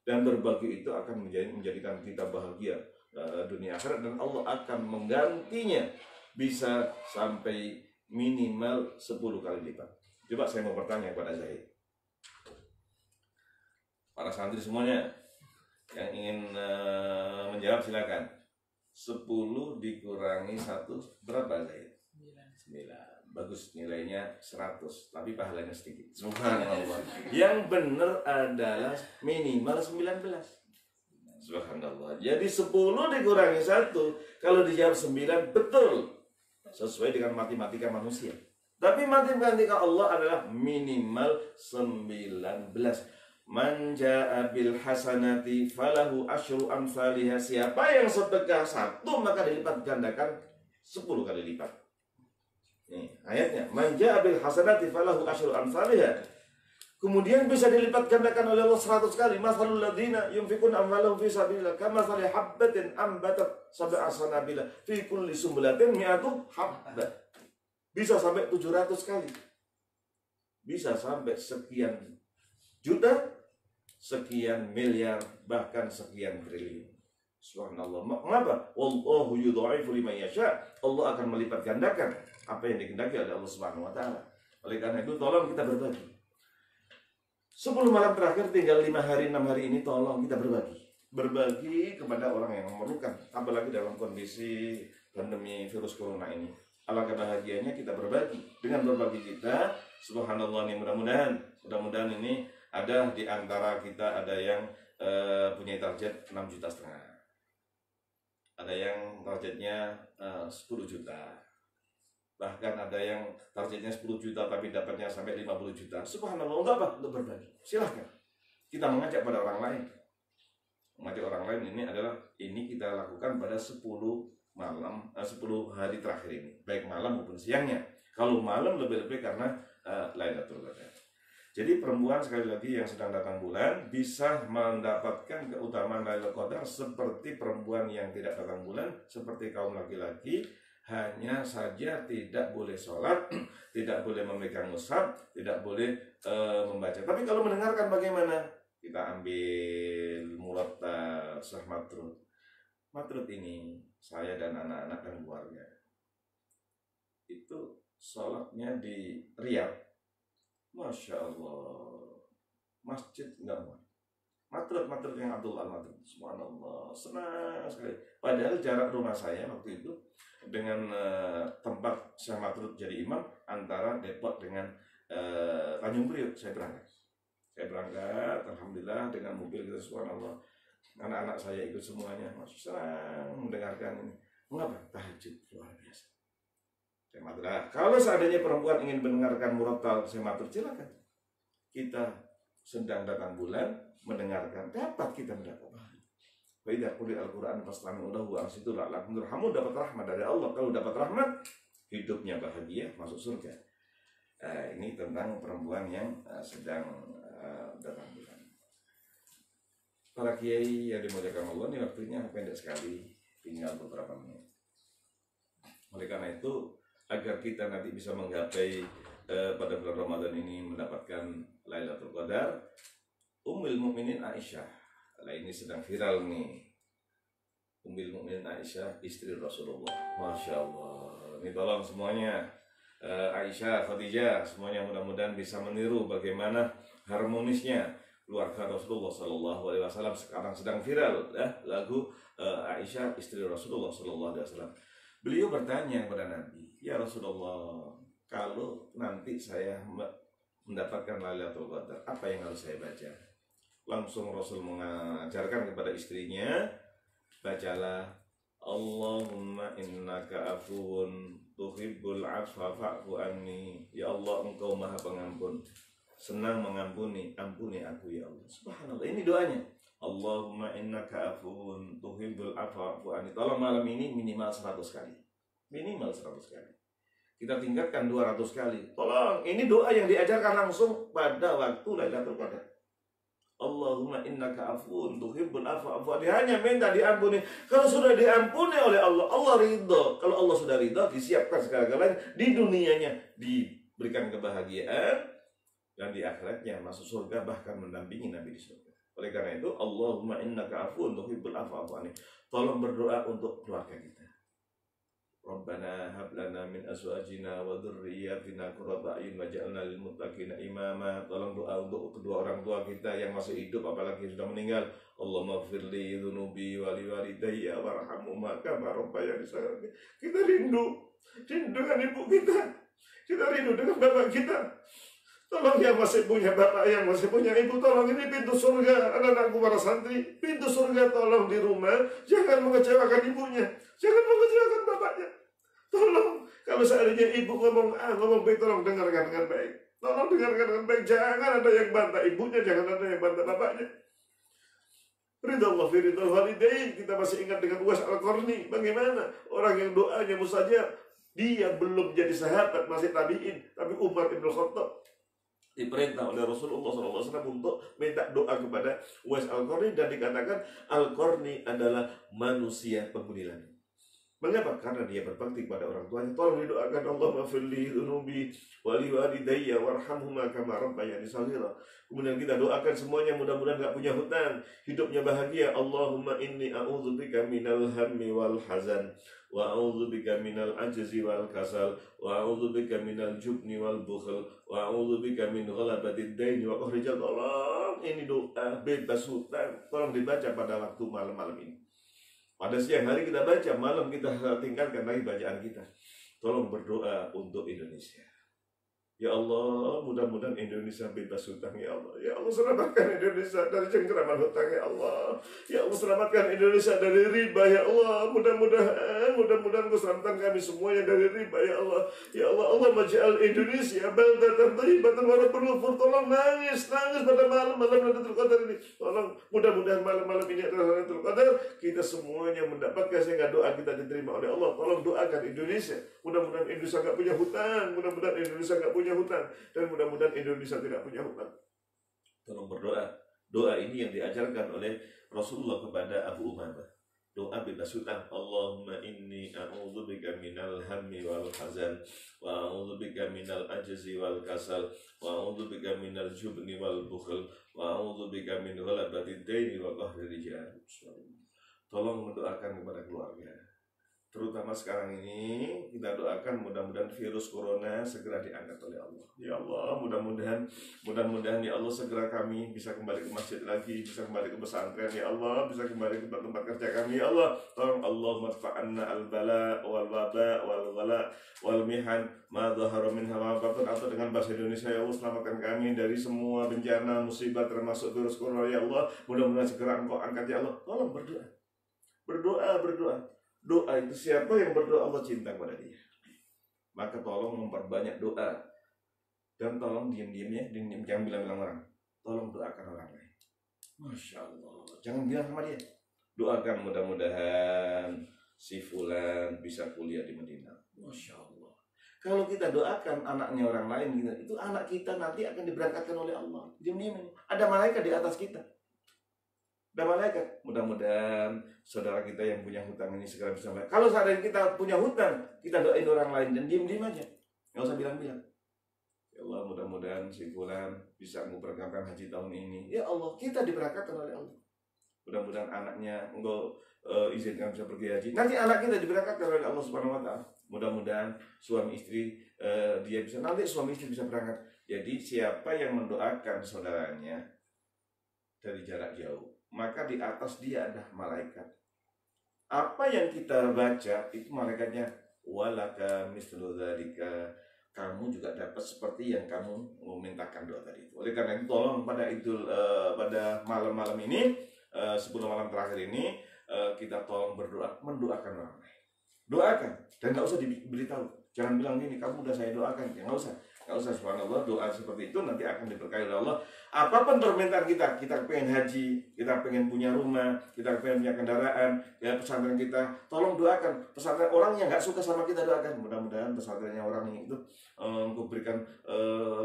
Dan berbagi itu akan menjadikan kita bahagia dunia akhirat, dan Allah akan menggantinya bisa sampai minimal 10 kali lipat. Coba saya mau bertanya kepada Zahid. Para santri semuanya yang ingin menjawab silakan. 10 dikurangi 1 berapa Zahid? 9. Bagus, nilainya 100, tapi pahalanya sedikit. Subhanallah. Yang benar adalah minimal 19. Subhanallah. Jadi 10 dikurangi 1, kalau dijawab 9 betul. Sesuai dengan matematika manusia. Tapi matematika Allah adalah minimal 19. Man jaa bil hasanati falahu asyru amsalihha. Siapa yang sedekah 1 maka dilipat gandakan 10 kali lipat. Nih, ayatnya, man jaa bil hasanati falahu asyru amsalihha. Kemudian bisa dilipat gandakan oleh Allah 100 kali. Mathalul ladzina yunfikuna amwalahum fi sabilillah kamathali habbatin ambatat sab'a sanabila fi kulli sumbulatin mi'atu habbah. Bisa sampai 700 kali. Bisa sampai sekian juta, sekian miliar, bahkan sekian triliun. Subhanallah. Mengapa? Wallahu yudha'ifu liman yasha. Allah akan melipat gandakan apa yang dikehendaki oleh Allah Subhanahu wa taala. Oleh karena itu tolong kita berbagi. 10 malam terakhir tinggal 5 hari 6 hari ini tolong kita berbagi. Berbagi kepada orang yang memerlukan, apalagi dalam kondisi pandemi virus corona ini. Alangkah bahagianya kita berbagi. Dengan berbagi kita, subhanallah nih, mudah-mudahan ini ada di antara kita ada yang punya target 6,5 juta. Ada yang targetnya 10 juta. Bahkan ada yang targetnya 10 juta tapi dapatnya sampai 50 juta. Subhanallah, untuk apa? Untuk berbagi. Silahkan. Kita mengajak pada orang lain. Mengajak orang lain ini kita lakukan pada 10 hari terakhir ini. Baik malam maupun siangnya. Kalau malam lebih-lebih karena Lailatul Qadar. Jadi perempuan sekali lagi yang sedang datang bulan bisa mendapatkan keutamaan Lailatul Qadar seperti perempuan yang tidak datang bulan, seperti kaum laki-laki. Hanya saja tidak boleh sholat, tidak boleh memegang mushaf, tidak boleh membaca. Tapi kalau mendengarkan bagaimana? Kita ambil Muratta Syekh Matrud. Matrud ini saya dan anak-anak dan keluarga itu sholatnya di Riyadh. Masya Allah, masjid enggak muat. Matrud yang Abdul Al-Matrud, subhanallah, senang sekali. Padahal jarak rumah saya waktu itu dengan tempat Syekh Matrud jadi imam antara Depok dengan Tanjung Priok. Saya berangkat, alhamdulillah dengan mobil kita, subhanallah. Anak-anak saya ikut semuanya, masih senang mendengarkan ini. Mengapa? Tahajud luar biasa. Syekh Matrud. Kalau seandainya perempuan ingin mendengarkan Murattal Syekh Matrud, silakan. Kita sedang datang bulan, mendengarkan, dapat kita mendapat. Faidah quli Al-Quran fastami'u lahu wa ansitu la'allakum turhamun. Dapat rahmat dari Allah. Kalau dapat rahmat, hidupnya bahagia, masuk surga. Ini tentang perempuan yang sedang datang bulan. Para kiai yang dimuliakan Allah, ini waktunya pendek sekali, tinggal beberapa menit. Oleh karena itu, agar kita nanti bisa menggapai pada bulan Ramadan ini mendapatkan Lailatul Qadar, Ummul Mukminin Aisyah, nah ini sedang viral nih. Ummul Mukminin Aisyah, istri Rasulullah. Masya Allah. Ini tolong semuanya, Aisyah, Khadijah, semuanya mudah-mudahan bisa meniru bagaimana harmonisnya keluarga Rasulullah Sallallahu Alaihi Wasallam. Sekarang sedang viral ya, lagu Aisyah, istri Rasulullah Sallallahu Alaihi Wasallam. Beliau bertanya kepada Nabi, ya Rasulullah, kalau nanti saya mendapatkan Lailatul Qadar, apa yang harus saya baca? Langsung Rasul mengajarkan kepada istrinya, bacalah Allahumma innaka afuwun tuhibbul afwa fa'fu anni. Ya Allah, engkau maha pengampun, senang mengampuni, ampuni aku ya Allah. Subhanallah, ini doanya. Allahumma innaka afuwun tuhibbul afwa fa'fu anni. Tolong malam ini minimal 100 kali. Minimal 100 kali. Kita tingkatkan 200 kali. Tolong, ini doa yang diajarkan langsung pada waktu Lailatul Qadar. Allahumma innaka afuwun tuhibbul afwa fa'fu anni. Hanya minta diampuni. Kalau sudah diampuni oleh Allah, Allah ridho. Kalau Allah sudah ridho, disiapkan segala-galanya di dunianya, diberikan kebahagiaan. dan di akhiratnya masuk surga, bahkan mendampingi Nabi di surga. Oleh karena itu, Allahumma innaka afuwun tuhibbul afwa fa'fu anni. Tolong berdoa untuk keluarga kita. Rabbana hab lana min azwajina wa dzurriyyatina qurrata a'yun waj'alna lil muttaqina imama. Tolong doa untuk kedua orang tua kita yang masih hidup apalagi sudah meninggal. Allahumma ighfirli dzunubi wa li walidayya warhamhuma kama rabbayani shaghira. Kita rindu dengan ibu kita. Kita rindu dengan bapak kita. Tolong yang masih punya bapak, yang masih punya ibu, tolong ini pintu surga. Anak-anakku para santri, pintu surga tolong di rumah. Jangan mengecewakan ibunya, jangan mengecewakan bapaknya. Tolong, kalau seandainya ibu ngomong A, ngomong B, tolong dengarkan dengan baik. Tolong dengarkan dengan baik. Jangan ada yang bantah ibunya, jangan ada yang bantah bapaknya. Ridallah fi ridal walidain. Kita masih ingat dengan Uwais Al-Qarni. Bagaimana orang yang doanya mustajab, dia belum jadi sahabat, masih tabi'in, tapi Umar Ibn Khattab diperintah oleh Rasulullah SAW untuk minta doa kepada Uwais Al-Qarni, dan dikatakan Al-Qarni adalah manusia penghuni langit. Mengapa? Karena dia berbakti kepada orang tuanya. Tolong didoakan, Allahumma firli dzunubi wa li walidayya warhamhuma kama rabbayani shaghira. Kemudian kita doakan semuanya mudah-mudahan enggak punya hutang, hidupnya bahagia. Allahumma inni a'udzubika minal hammi wal hazan wa a'udzubika minal ajzi wal kasal wa a'udzubika minal jubni wal bukhl wa a'udzubika min ghalabatid daini wa qahrijal. Tolong ini doa bebas hutang, tolong dibaca pada waktu malam-malam ini. Pada siang hari kita baca, malam kita tinggalkan lagi bacaan kita. Tolong berdoa untuk Indonesia. Ya Allah, mudah-mudahan Indonesia bebas hutang, ya Allah. Ya Allah, selamatkan Indonesia dari cengkeraman hutang, ya Allah. Ya Allah, selamatkan Indonesia dari riba, ya Allah. Mudah-mudahan Kau selamatkan kami semuanya dari riba, ya Allah. Ya Allah, Allah maj'al Indonesia baldatan thayyibatan wa rabbul ghafur. Tolong nangis pada malam-malam Lailatul Qadar ini. Tolong, mudah-mudahan malam-malam ini adalah Lailatul Qadar. Kita semuanya mendapatkan sehingga doa kita diterima oleh Allah. Tolong doakan Indonesia. Mudah-mudahan Indonesia enggak punya hutang, mudah-mudahan Indonesia enggak punya hutang, dan mudah-mudahan Indonesia tidak punya hutang. Tolong berdoa. Doa ini yang diajarkan oleh Rasulullah kepada Abu Umamah. Doa bebas hutang. Allahumma inni a'udzubika minal hammi wal hazan wa a'udzubika minal ajzi wal kasal wa a'udzubika minal jubni wal bukhl wa a'udzubika min ghalabatid daini wa qahri rijal. Tolong mendoakan kepada keluarga. Terutama sekarang ini kita doakan mudah-mudahan virus corona segera diangkat oleh Allah. Ya Allah, mudah-mudahan ya Allah segera kami bisa kembali ke masjid lagi, bisa kembali ke pesantren, ya Allah, bisa kembali ke tempat kerja kami, ya Allah. Tolong Allah madfa'anna al-bala wal waba wal ghala wal mihan ma dhahara minha wa batun, atau dengan bahasa Indonesia, ya Allah, selamatkan kami dari semua bencana musibah termasuk virus corona, ya Allah. Mudah-mudahan segera Engkau angkat, ya Allah. Tolong berdoa. Berdoa. Doa itu siapa yang berdoa Allah cinta kepada dia. Maka tolong memperbanyak doa. Dan tolong diam-diamnya, jangan bilang-bilang orang. Tolong doakan orang lain. Masya Allah. Jangan bilang sama dia. Doakan mudah-mudahan si fulan bisa kuliah di Madinah. Masya Allah. Kalau kita doakan anaknya orang lain, itu anak kita nanti akan diberangkatkan oleh Allah. Diam-diam. Ada malaikat di atas kita. Dan malaikat, mudah-mudahan saudara kita yang punya hutang ini segera bisa bayar. Kalau seandainya kita punya hutang, kita doain orang lain dan diem-diem aja, nggak usah bilang-bilang. Ya Allah, mudah-mudahan si fulan bisa memberangkatkan haji tahun ini. Ya Allah, kita diberangkatkan oleh Allah. Mudah-mudahan anaknya Engkau izinkan bisa pergi haji. Nanti anak kita diberangkatkan oleh Allah Subhanahu Wa Taala. Mudah-mudahan suami istri dia bisa, nanti suami istri bisa berangkat. Jadi siapa yang mendoakan saudaranya dari jarak jauh, maka di atas dia ada malaikat. Apa yang kita baca itu malaikatnya walaka mislu dzalika, kamu juga dapat seperti yang kamu memintakan doa tadi. Oleh karena itu tolong pada pada malam-malam ini 10 malam terakhir ini kita tolong berdoa, mendoakan orang lain. Doakan dan nggak usah diberitahu. Jangan bilang gini, kamu udah saya doakan, ya nggak usah. Nggak usah, subhanallah, doa seperti itu nanti akan diberkahi oleh Allah. Apapun permintaan kita pengen haji, kita pengen punya rumah, kita pengen punya kendaraan, ya pesantren kita, tolong doakan. Pesantren orang yang nggak suka sama kita doakan. Mudah-mudahan pesantrennya orang itu untuk berikan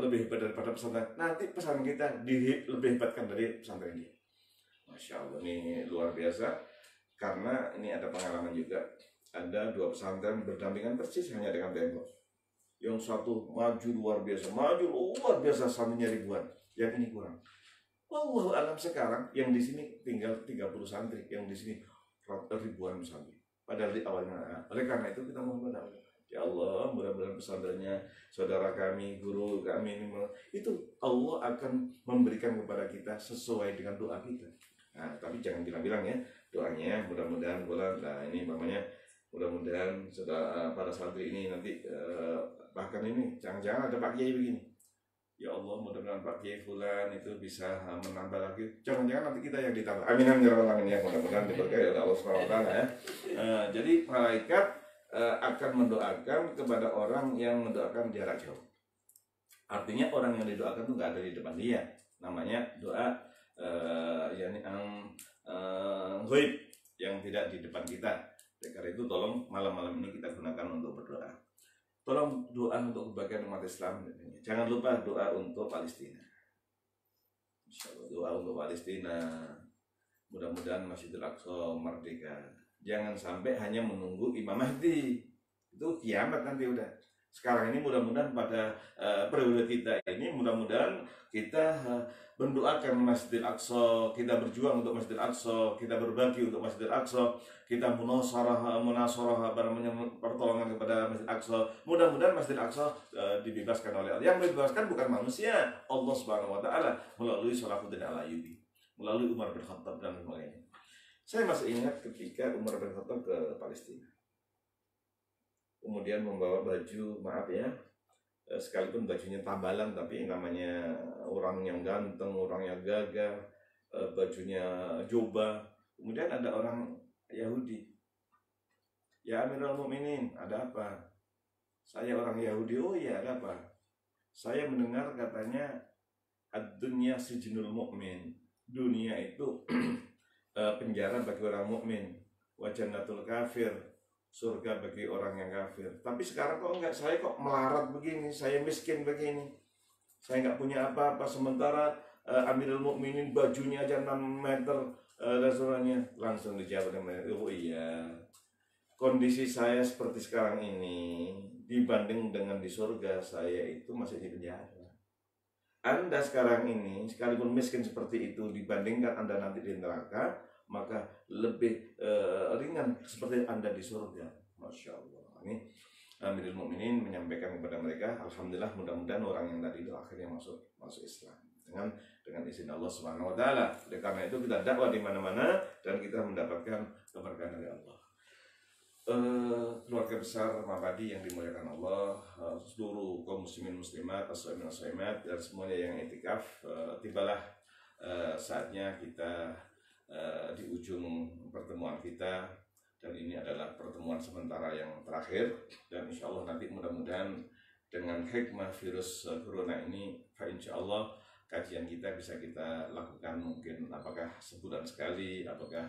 lebih hebat daripada pesantren. Nanti pesantren kita lebih hebatkan dari pesantren dia. Masya Allah, ini luar biasa. Karena ini ada pengalaman juga. Ada 2 pesantren berdampingan persis hanya dengan tembok. Yang satu maju luar biasa santrinya ribuan, yang ini kurang. Wallahu alam sekarang yang di sini tinggal 30 santri, yang di sini ribuan santri. Padahal di awalnya, oleh karena itu kita mohon kepada Allah. Ya Allah, mudah-mudahan pesantrennya saudara kami, guru kami ini itu Allah akan memberikan kepada kita sesuai dengan doa kita. Nah, tapi jangan bilang-bilang ya doanya mudah-mudahan bulan. Nah, ini namanya mudah-mudahan saudara para santri ini nanti bahkan ini jangan-jangan ada Pak Kiai begini. Ya Allah, mudah-mudahan Pak Kiai Fulan itu bisa menambah lagi. Jangan-jangan nanti kita yang ditambah. Amin amin ya rabbal alamin ya. Mudah-mudahan diberkahi oleh Allah Subhanahu wa taala ya. Jadi malaikat akan mendoakan kepada orang yang mendoakan jarak jauh. Artinya orang yang didoakan itu nggak ada di depan dia. Namanya doa yakni ghaib yang tidak di depan kita. Karena itu tolong malam-malam ini kita gunakan untuk berdoa. Tolong doa untuk kebaikan umat Islam. Jangan lupa doa untuk Palestina. Insyaallah doa untuk Palestina. Mudah-mudahan Masjidil Aqsa merdeka. Jangan sampai hanya menunggu Imam Mahdi. Itu kiamat nanti udah. Sekarang ini mudah-mudahan pada periode kita ini mudah-mudahan kita mendoakan Masjidil Aqsa, kita berjuang untuk Masjidil Aqsa, kita berbagi untuk Masjidil Aqsa, kita munasarah pertolongan kepada Masjidil Aqsa. Mudah-mudahan Masjidil Aqsa dibebaskan oleh Allah. Yang dibebaskan bukan manusia, Allah Subhanahu wa taala melalui Salahuddin Al-Ayyubi, melalui Umar bin Khattab dan sebagainya. Saya masih ingat ketika Umar bin Khattab ke Palestina. Kemudian membawa baju, maaf ya, sekalipun bajunya tambalan, tapi namanya orang yang ganteng, orang yang gagah, bajunya jubah. Kemudian ada orang Yahudi, ya Amirul Mukminin, ada apa? Saya orang Yahudi. Oh ya, ada apa? Saya mendengar katanya ad-dunya sijnul mu'min, dunia itu penjara bagi orang mukmin, wa jannatul kafir, surga bagi orang yang kafir. Tapi sekarang kok enggak, saya kok melarat begini, saya miskin begini, saya enggak punya apa-apa, sementara Amirul Mukminin bajunya aja 6 meter dan sebagainya. Langsung dijawab dengan, oh iya, kondisi saya seperti sekarang ini dibanding dengan di surga, saya itu masih di penjara. Anda sekarang ini sekalipun miskin seperti itu dibandingkan Anda nanti di neraka, maka lebih ringan seperti Anda di surga. Masya Allah. Ini Amirul Mukminin menyampaikan kepada mereka, alhamdulillah, mudah-mudahan orang yang tadi itu akhirnya masuk Islam dengan izin Allah Subhanahu wa taala. Oleh karena itu kita dakwah di mana-mana dan kita mendapatkan keberkahan dari Allah. Keluarga besar Mabadi yang dimuliakan Allah, seluruh kaum muslimin muslimat, as-shaimin as-shaimat, dan semuanya yang itikaf, tibalah saatnya kita di ujung pertemuan kita, dan ini adalah pertemuan sementara yang terakhir, dan insya Allah nanti mudah-mudahan dengan hikmah virus corona ini, insya Allah kajian kita bisa kita lakukan mungkin apakah sebulan sekali, apakah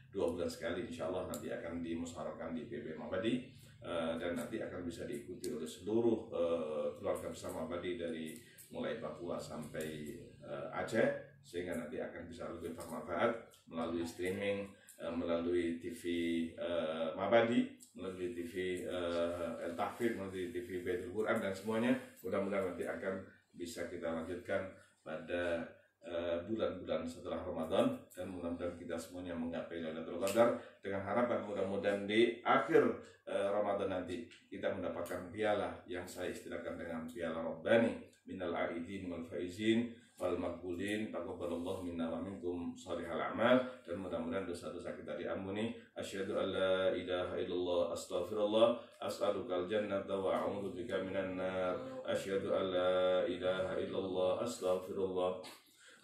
2 bulan sekali, insya Allah nanti akan dimusyawarahkan di PB Mabadi, dan nanti akan bisa diikuti oleh seluruh keluarga besar Mabadi dari mulai Papua sampai Aceh, sehingga nanti akan bisa lebih bermanfaat melalui streaming, melalui TV Mabadi, melalui TV El-Tahfidz, melalui TV Baitul Quran, dan semuanya mudah-mudahan nanti akan bisa kita lanjutkan pada bulan-bulan setelah Ramadan, dan mudah-mudahan kita semuanya menggapai Lailatul Qadar dengan harapan mudah-mudahan di akhir Ramadan nanti kita mendapatkan piala yang saya istilahkan dengan piala Rabbani, minal aidin wal faizin wal maqbulin, taqabbalallahu minna wa minkum shalihal a'mal, dan mudah-mudahan dosa-dosa kita diampuni. Asyhadu an la ilaha illallah, astaghfirullah, as'alukal jannata wa a'udzubika minan nar. Asyhadu an la ilaha illallah, astaghfirullah,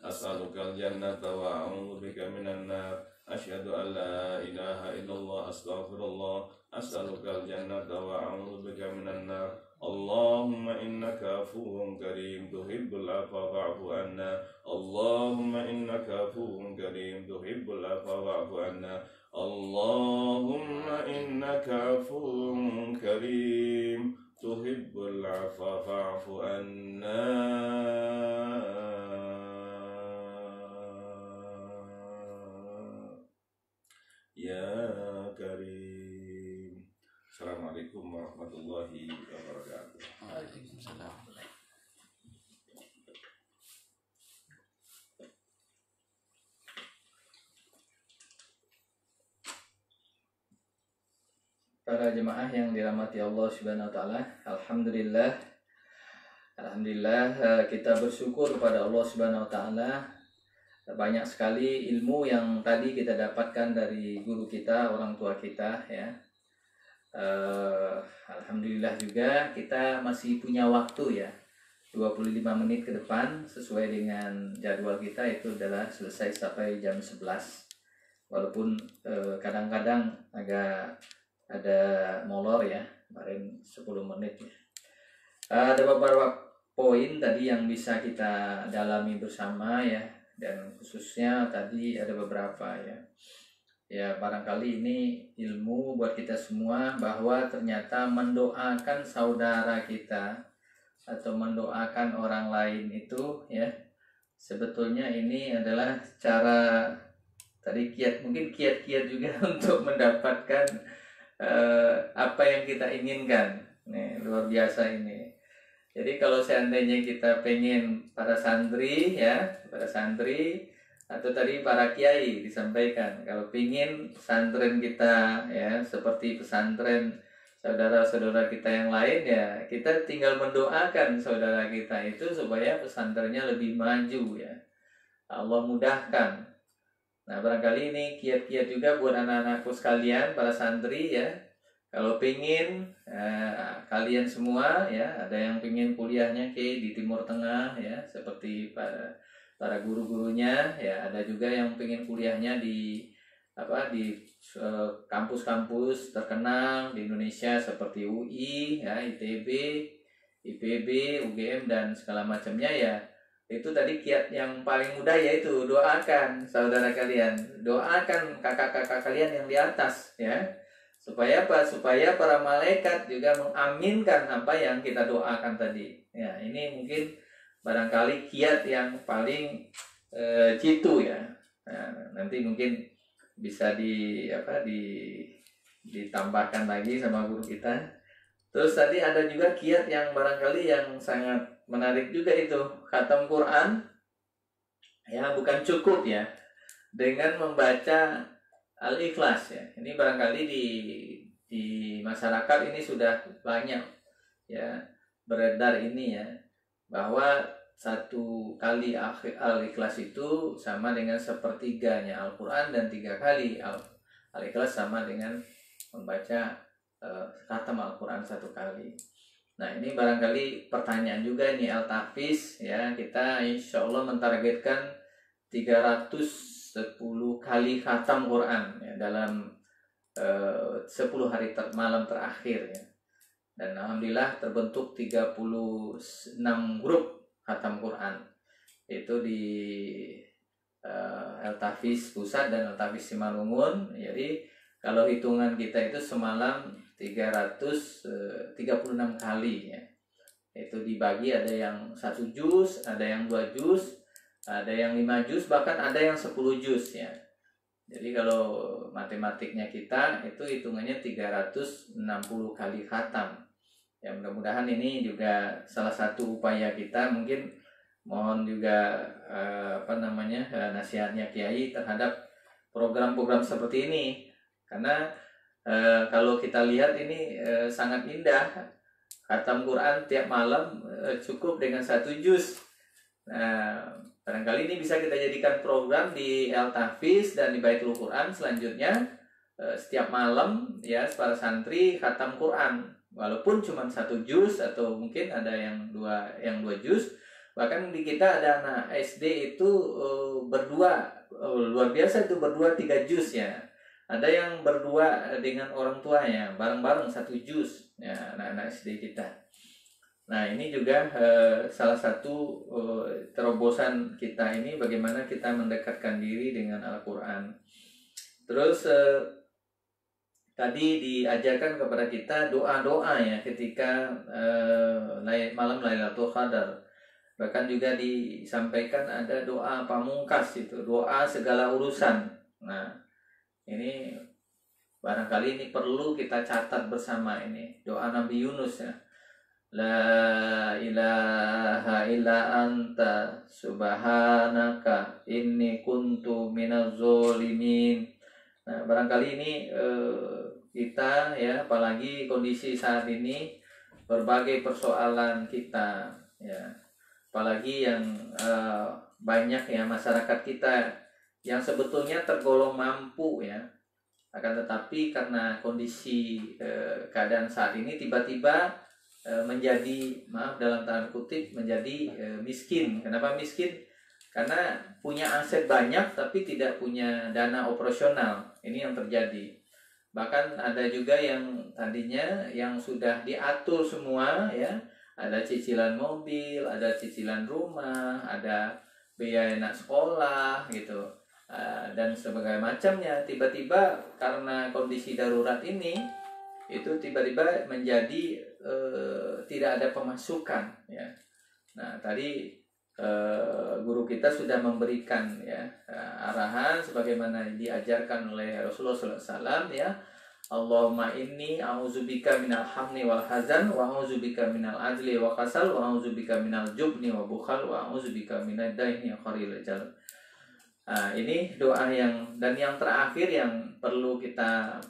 as'alukal jannata wa a'udzubika minan nar. Asyhadu an la ilaha illallah, astaghfirullah, as'alukal jannata wa a'udzubika minan nar. Allahumma innaka afuwwun karim tuhibbul afwa fa'fu anna. Allahumma innaka afuwwun karim tuhibbul afwa fa'fu anna. Allahumma innaka afuwwun karim tuhibbul afwa fa'fu anna. Ya Karim. Assalamualaikum warahmatullahi wabarakatuh. Waalaikumsalam. Para jemaah yang dirahmati Allah Subhanahu wa taala, alhamdulillah kita bersyukur kepada Allah Subhanahu wa taala. Banyak sekali ilmu yang tadi kita dapatkan dari guru kita, orang tua kita ya. Alhamdulillah juga kita masih punya waktu ya, 25 menit ke depan sesuai dengan jadwal kita itu adalah selesai sampai jam 11. Walaupun kadang-kadang agak ada molor ya, kemarin 10 menit ya. Ada beberapa poin tadi yang bisa kita dalami bersama ya, dan khususnya tadi ada beberapa ya. Ya barangkali ini ilmu buat kita semua bahwa ternyata mendoakan saudara kita atau mendoakan orang lain itu ya, sebetulnya ini adalah cara tadi mungkin kiat-kiat juga untuk mendapatkan apa yang kita inginkan. Nih, luar biasa ini. Jadi kalau seandainya kita pengen para santri ya, para santri atau tadi para kiai disampaikan, kalau pengen pesantren kita ya seperti pesantren saudara-saudara kita yang lain ya, kita tinggal mendoakan saudara kita itu supaya pesantrennya lebih maju ya. Allah mudahkan. Nah barangkali ini kiat-kiat juga buat anak-anakku sekalian, para santri ya. Kalau pengen kalian semua ya, ada yang pengen kuliahnya di Timur Tengah ya, seperti para guru-gurunya ya, ada juga yang pengen kuliahnya di kampus-kampus terkenal di Indonesia seperti UI ya, ITB, IPB, UGM dan segala macamnya ya. Itu tadi kiat yang paling mudah yaitu doakan saudara kalian, doakan kakak-kakak kalian yang di atas ya. Supaya apa? Supaya para malaikat juga mengaminkan apa yang kita doakan tadi. Ya, ini mungkin barangkali kiat yang paling jitu ya. Nah, nanti mungkin bisa ditambahkan lagi sama guru kita. Terus tadi ada juga kiat yang barangkali yang sangat menarik juga itu, khatam Quran. Ya, bukan cukup ya dengan membaca Al-Ikhlas ya. Ini barangkali di masyarakat ini sudah banyak ya beredar ini ya, bahwa satu kali Al-Ikhlas itu sama dengan sepertiganya Al-Quran, dan 3 kali Al-Ikhlas sama dengan membaca khatam Al-Quran 1 kali. Nah ini barangkali pertanyaan juga ini Al-Tahfiz ya, kita insya Allah mentargetkan 310 kali khatam Quran ya, dalam 10 hari malam terakhir ya. Dan alhamdulillah terbentuk 36 grup khatam Quran. Itu di Al-Tahfiz Pusat dan Al-Tahfiz Simalungun. Jadi kalau hitungan kita itu semalam 336 kali ya. Itu dibagi, ada yang 1 juz, ada yang 2 juz, ada yang 5 juz, bahkan ada yang 10 juz ya. Jadi kalau matematiknya kita itu hitungannya 360 kali khatam. Ya mudah-mudahan ini juga salah satu upaya kita, mungkin mohon juga nasihatnya Kiai terhadap program-program seperti ini. Karena kalau kita lihat ini sangat indah. Khatam Quran tiap malam cukup dengan 1 juz. Nah, barangkali ini bisa kita jadikan program di Al-Tahfiz dan di Baitul Quran selanjutnya, setiap malam ya para santri khatam Quran, walaupun cuma 1 juz atau mungkin ada yang 2 juz. Bahkan di kita ada anak SD itu berdua, luar biasa itu, berdua 3 juz ya. Ada yang berdua dengan orang tuanya bareng-bareng 1 juz ya, anak-anak SD kita. Nah ini juga salah satu terobosan kita ini, bagaimana kita mendekatkan diri dengan Al-Quran. Terus tadi diajarkan kepada kita doa-doa ya ketika malam Lailatul Qadar. Bahkan juga disampaikan ada doa pamungkas, itu doa segala urusan. Nah ini barangkali ini perlu kita catat bersama ini doa Nabi Yunus ya. La ilaha illa anta subhanaka inni kuntu minaz zolimin. Nah, barangkali ini kita ya, apalagi kondisi saat ini berbagai persoalan kita ya, apalagi yang banyak ya masyarakat kita yang sebetulnya tergolong mampu ya, akan tetapi karena kondisi keadaan saat ini tiba-tiba menjadi, maaf dalam tanda kutip, menjadi miskin. Kenapa miskin? Karena punya aset banyak tapi tidak punya dana operasional. Ini yang terjadi. Bahkan ada juga yang tadinya yang sudah diatur semua ya, ada cicilan mobil, ada cicilan rumah, ada biaya anak sekolah gitu, dan sebagainya macamnya. Tiba-tiba karena kondisi darurat ini, itu tiba-tiba menjadi tidak ada pemasukan ya. Nah tadi guru kita sudah memberikan ya arahan sebagaimana diajarkan oleh Rasulullah SAW ya. Allahumma inni a'udzubika minal hamni wal hazan wa a'udzubika minal ajli wa kasal wa a'udzubika minal jubni wa bukhal wa a'udzubika minad daini qaril ajal. Ini doa dan yang terakhir yang perlu kita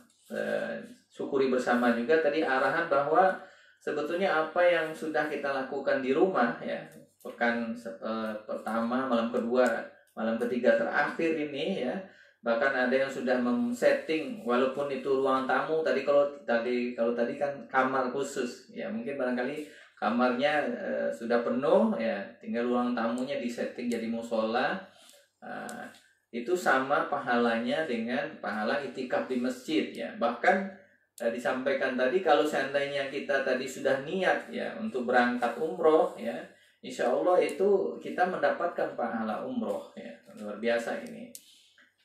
syukuri bersama juga tadi arahan bahwa sebetulnya apa yang sudah kita lakukan di rumah ya, pekan pertama, malam kedua, malam ketiga terakhir ini ya, bahkan ada yang sudah setting walaupun itu ruang tamu kalau tadi kan kamar khusus ya, mungkin barangkali kamarnya sudah penuh ya, tinggal ruang tamunya disetting jadi musola. Itu sama pahalanya dengan pahala itikaf di masjid ya. Bahkan disampaikan tadi kalau seandainya kita tadi sudah niat ya untuk berangkat umroh ya, insya Allah itu kita mendapatkan pahala umroh ya, luar biasa ini.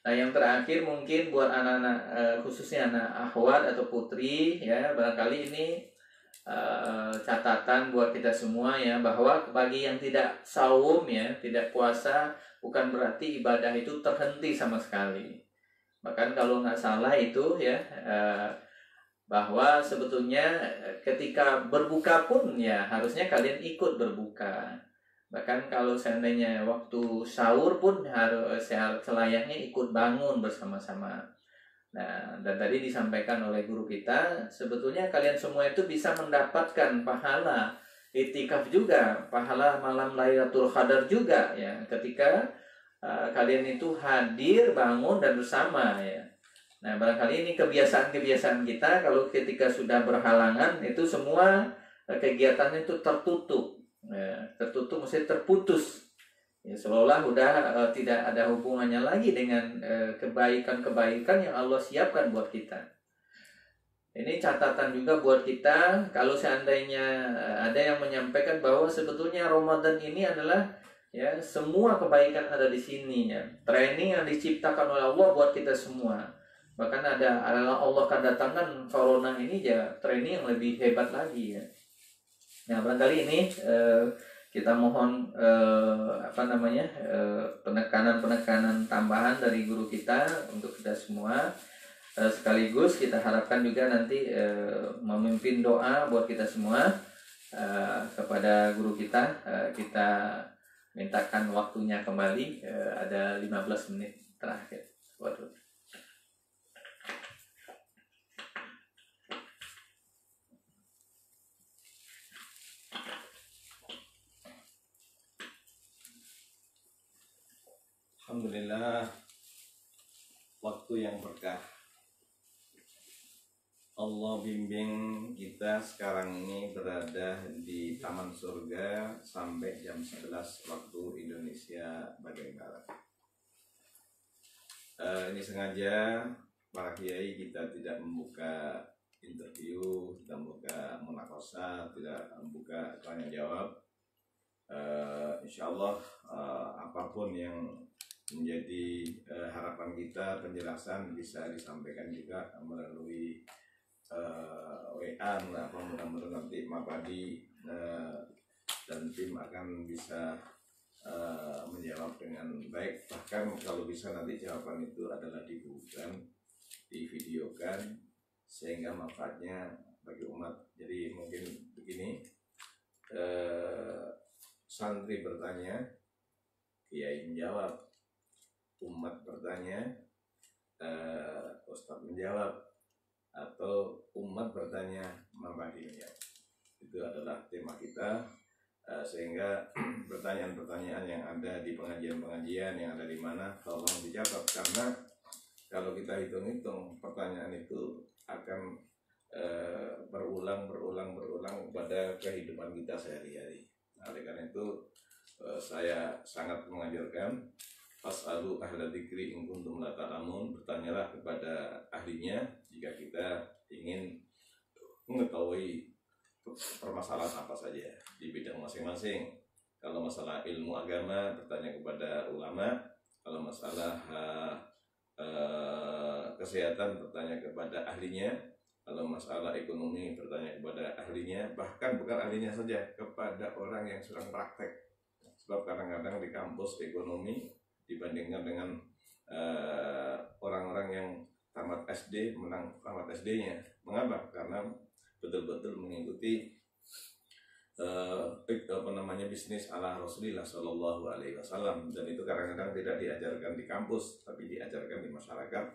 Nah yang terakhir mungkin buat anak-anak khususnya anak akhwat atau putri ya, barangkali ini catatan buat kita semua ya, bahwa bagi yang tidak saum ya, tidak puasa, bukan berarti ibadah itu terhenti sama sekali. Bahkan kalau nggak salah itu ya, bahwa sebetulnya ketika berbuka pun ya harusnya kalian ikut berbuka. Bahkan kalau seandainya waktu sahur pun harus selayaknya ikut bangun bersama-sama. Nah, dan tadi disampaikan oleh guru kita, sebetulnya kalian semua itu bisa mendapatkan pahala itikaf juga, pahala malam Lailatul Qadar juga ya, ketika kalian itu hadir, bangun dan bersama ya. Nah, barangkali ini kebiasaan-kebiasaan kita kalau ketika sudah berhalangan itu semua kegiatannya itu tertutup. Ya, tertutup maksudnya terputus. Ya, seolah udah tidak ada hubungannya lagi dengan kebaikan-kebaikan yang Allah siapkan buat kita. Ini catatan juga buat kita kalau seandainya ada yang menyampaikan bahwa sebetulnya Ramadan ini adalah ya semua kebaikan ada di sini ya. Training yang diciptakan oleh Allah buat kita semua. Bahkan Allah akan datangkan corona ini ya training yang lebih hebat lagi ya. Nah barangkali ini kita mohon penekanan tambahan dari guru kita untuk kita semua. Sekaligus kita harapkan juga nanti memimpin doa buat kita semua kepada guru kita. Kita mintakan waktunya kembali, ada 15 menit terakhir. Waduh. Alhamdulillah, waktu yang berkah. Allah bimbing kita sekarang ini berada di Taman Surga sampai jam 11 waktu Indonesia bagian Barat. Ini sengaja para kiai kita tidak membuka interview, tidak membuka munakosa, tidak membuka tanya jawab. Insya Allah apapun yang menjadi harapan kita, penjelasan bisa disampaikan juga melalui WA, mudah-mudahan nanti Mapadi dan tim akan bisa menjawab dengan baik. Bahkan kalau bisa nanti jawaban itu adalah dibutuhkan divideokan sehingga manfaatnya bagi umat. Jadi mungkin begini, santri bertanya, kiai menjawab, umat bertanya, ustadz menjawab, atau umat bertanya, Mabadi menjawab. Itu adalah tema kita, sehingga pertanyaan-pertanyaan yang ada di pengajian-pengajian yang ada di mana tolong dicatat, karena kalau kita hitung-hitung pertanyaan itu akan berulang pada kehidupan kita sehari-hari. Nah, oleh karena itu saya sangat mengajarkan fas'alu ahla dzikri in kuntum la ta'lamun, bertanyalah kepada ahlinya jika kita ingin mengetahui permasalahan apa saja di bidang masing-masing. Kalau masalah ilmu agama bertanya kepada ulama, kalau masalah kesehatan bertanya kepada ahlinya, kalau masalah ekonomi bertanya kepada ahlinya, bahkan bukan ahlinya saja, kepada orang yang sedang praktek. Sebab kadang-kadang di kampus ekonomi dibandingkan dengan orang-orang yang tamat SD menang tamat SD-nya. Mengapa? Karena betul-betul mengikuti bisnis ala Rasulullah Shallallahu Alaihi Wasallam, dan itu kadang-kadang tidak diajarkan di kampus, tapi diajarkan di masyarakat.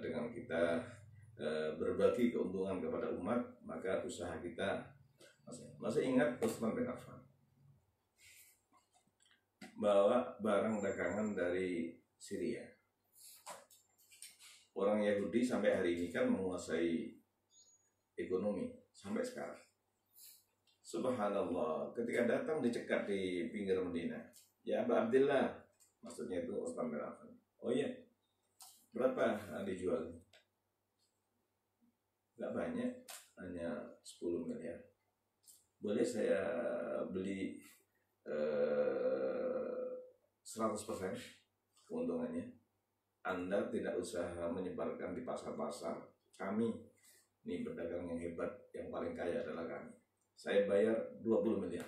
Dengan kita berbagi keuntungan kepada umat, maka usaha kita masih ingat Utsman bin Affan bawa barang dagangan dari Syria. Orang Yahudi sampai hari ini kan menguasai ekonomi sampai sekarang. Subhanallah, ketika datang dicegat di pinggir Medina. Ya Aba Abdillah, maksudnya itu Utsman bin Affan. Oh iya, berapa dijual? Gak banyak, hanya 10 miliar. Boleh saya beli 100% keuntungannya? Anda tidak usah menyebarkan di pasar-pasar. Kami, ini pedagang yang hebat, yang paling kaya adalah kami. Saya bayar 20 miliar.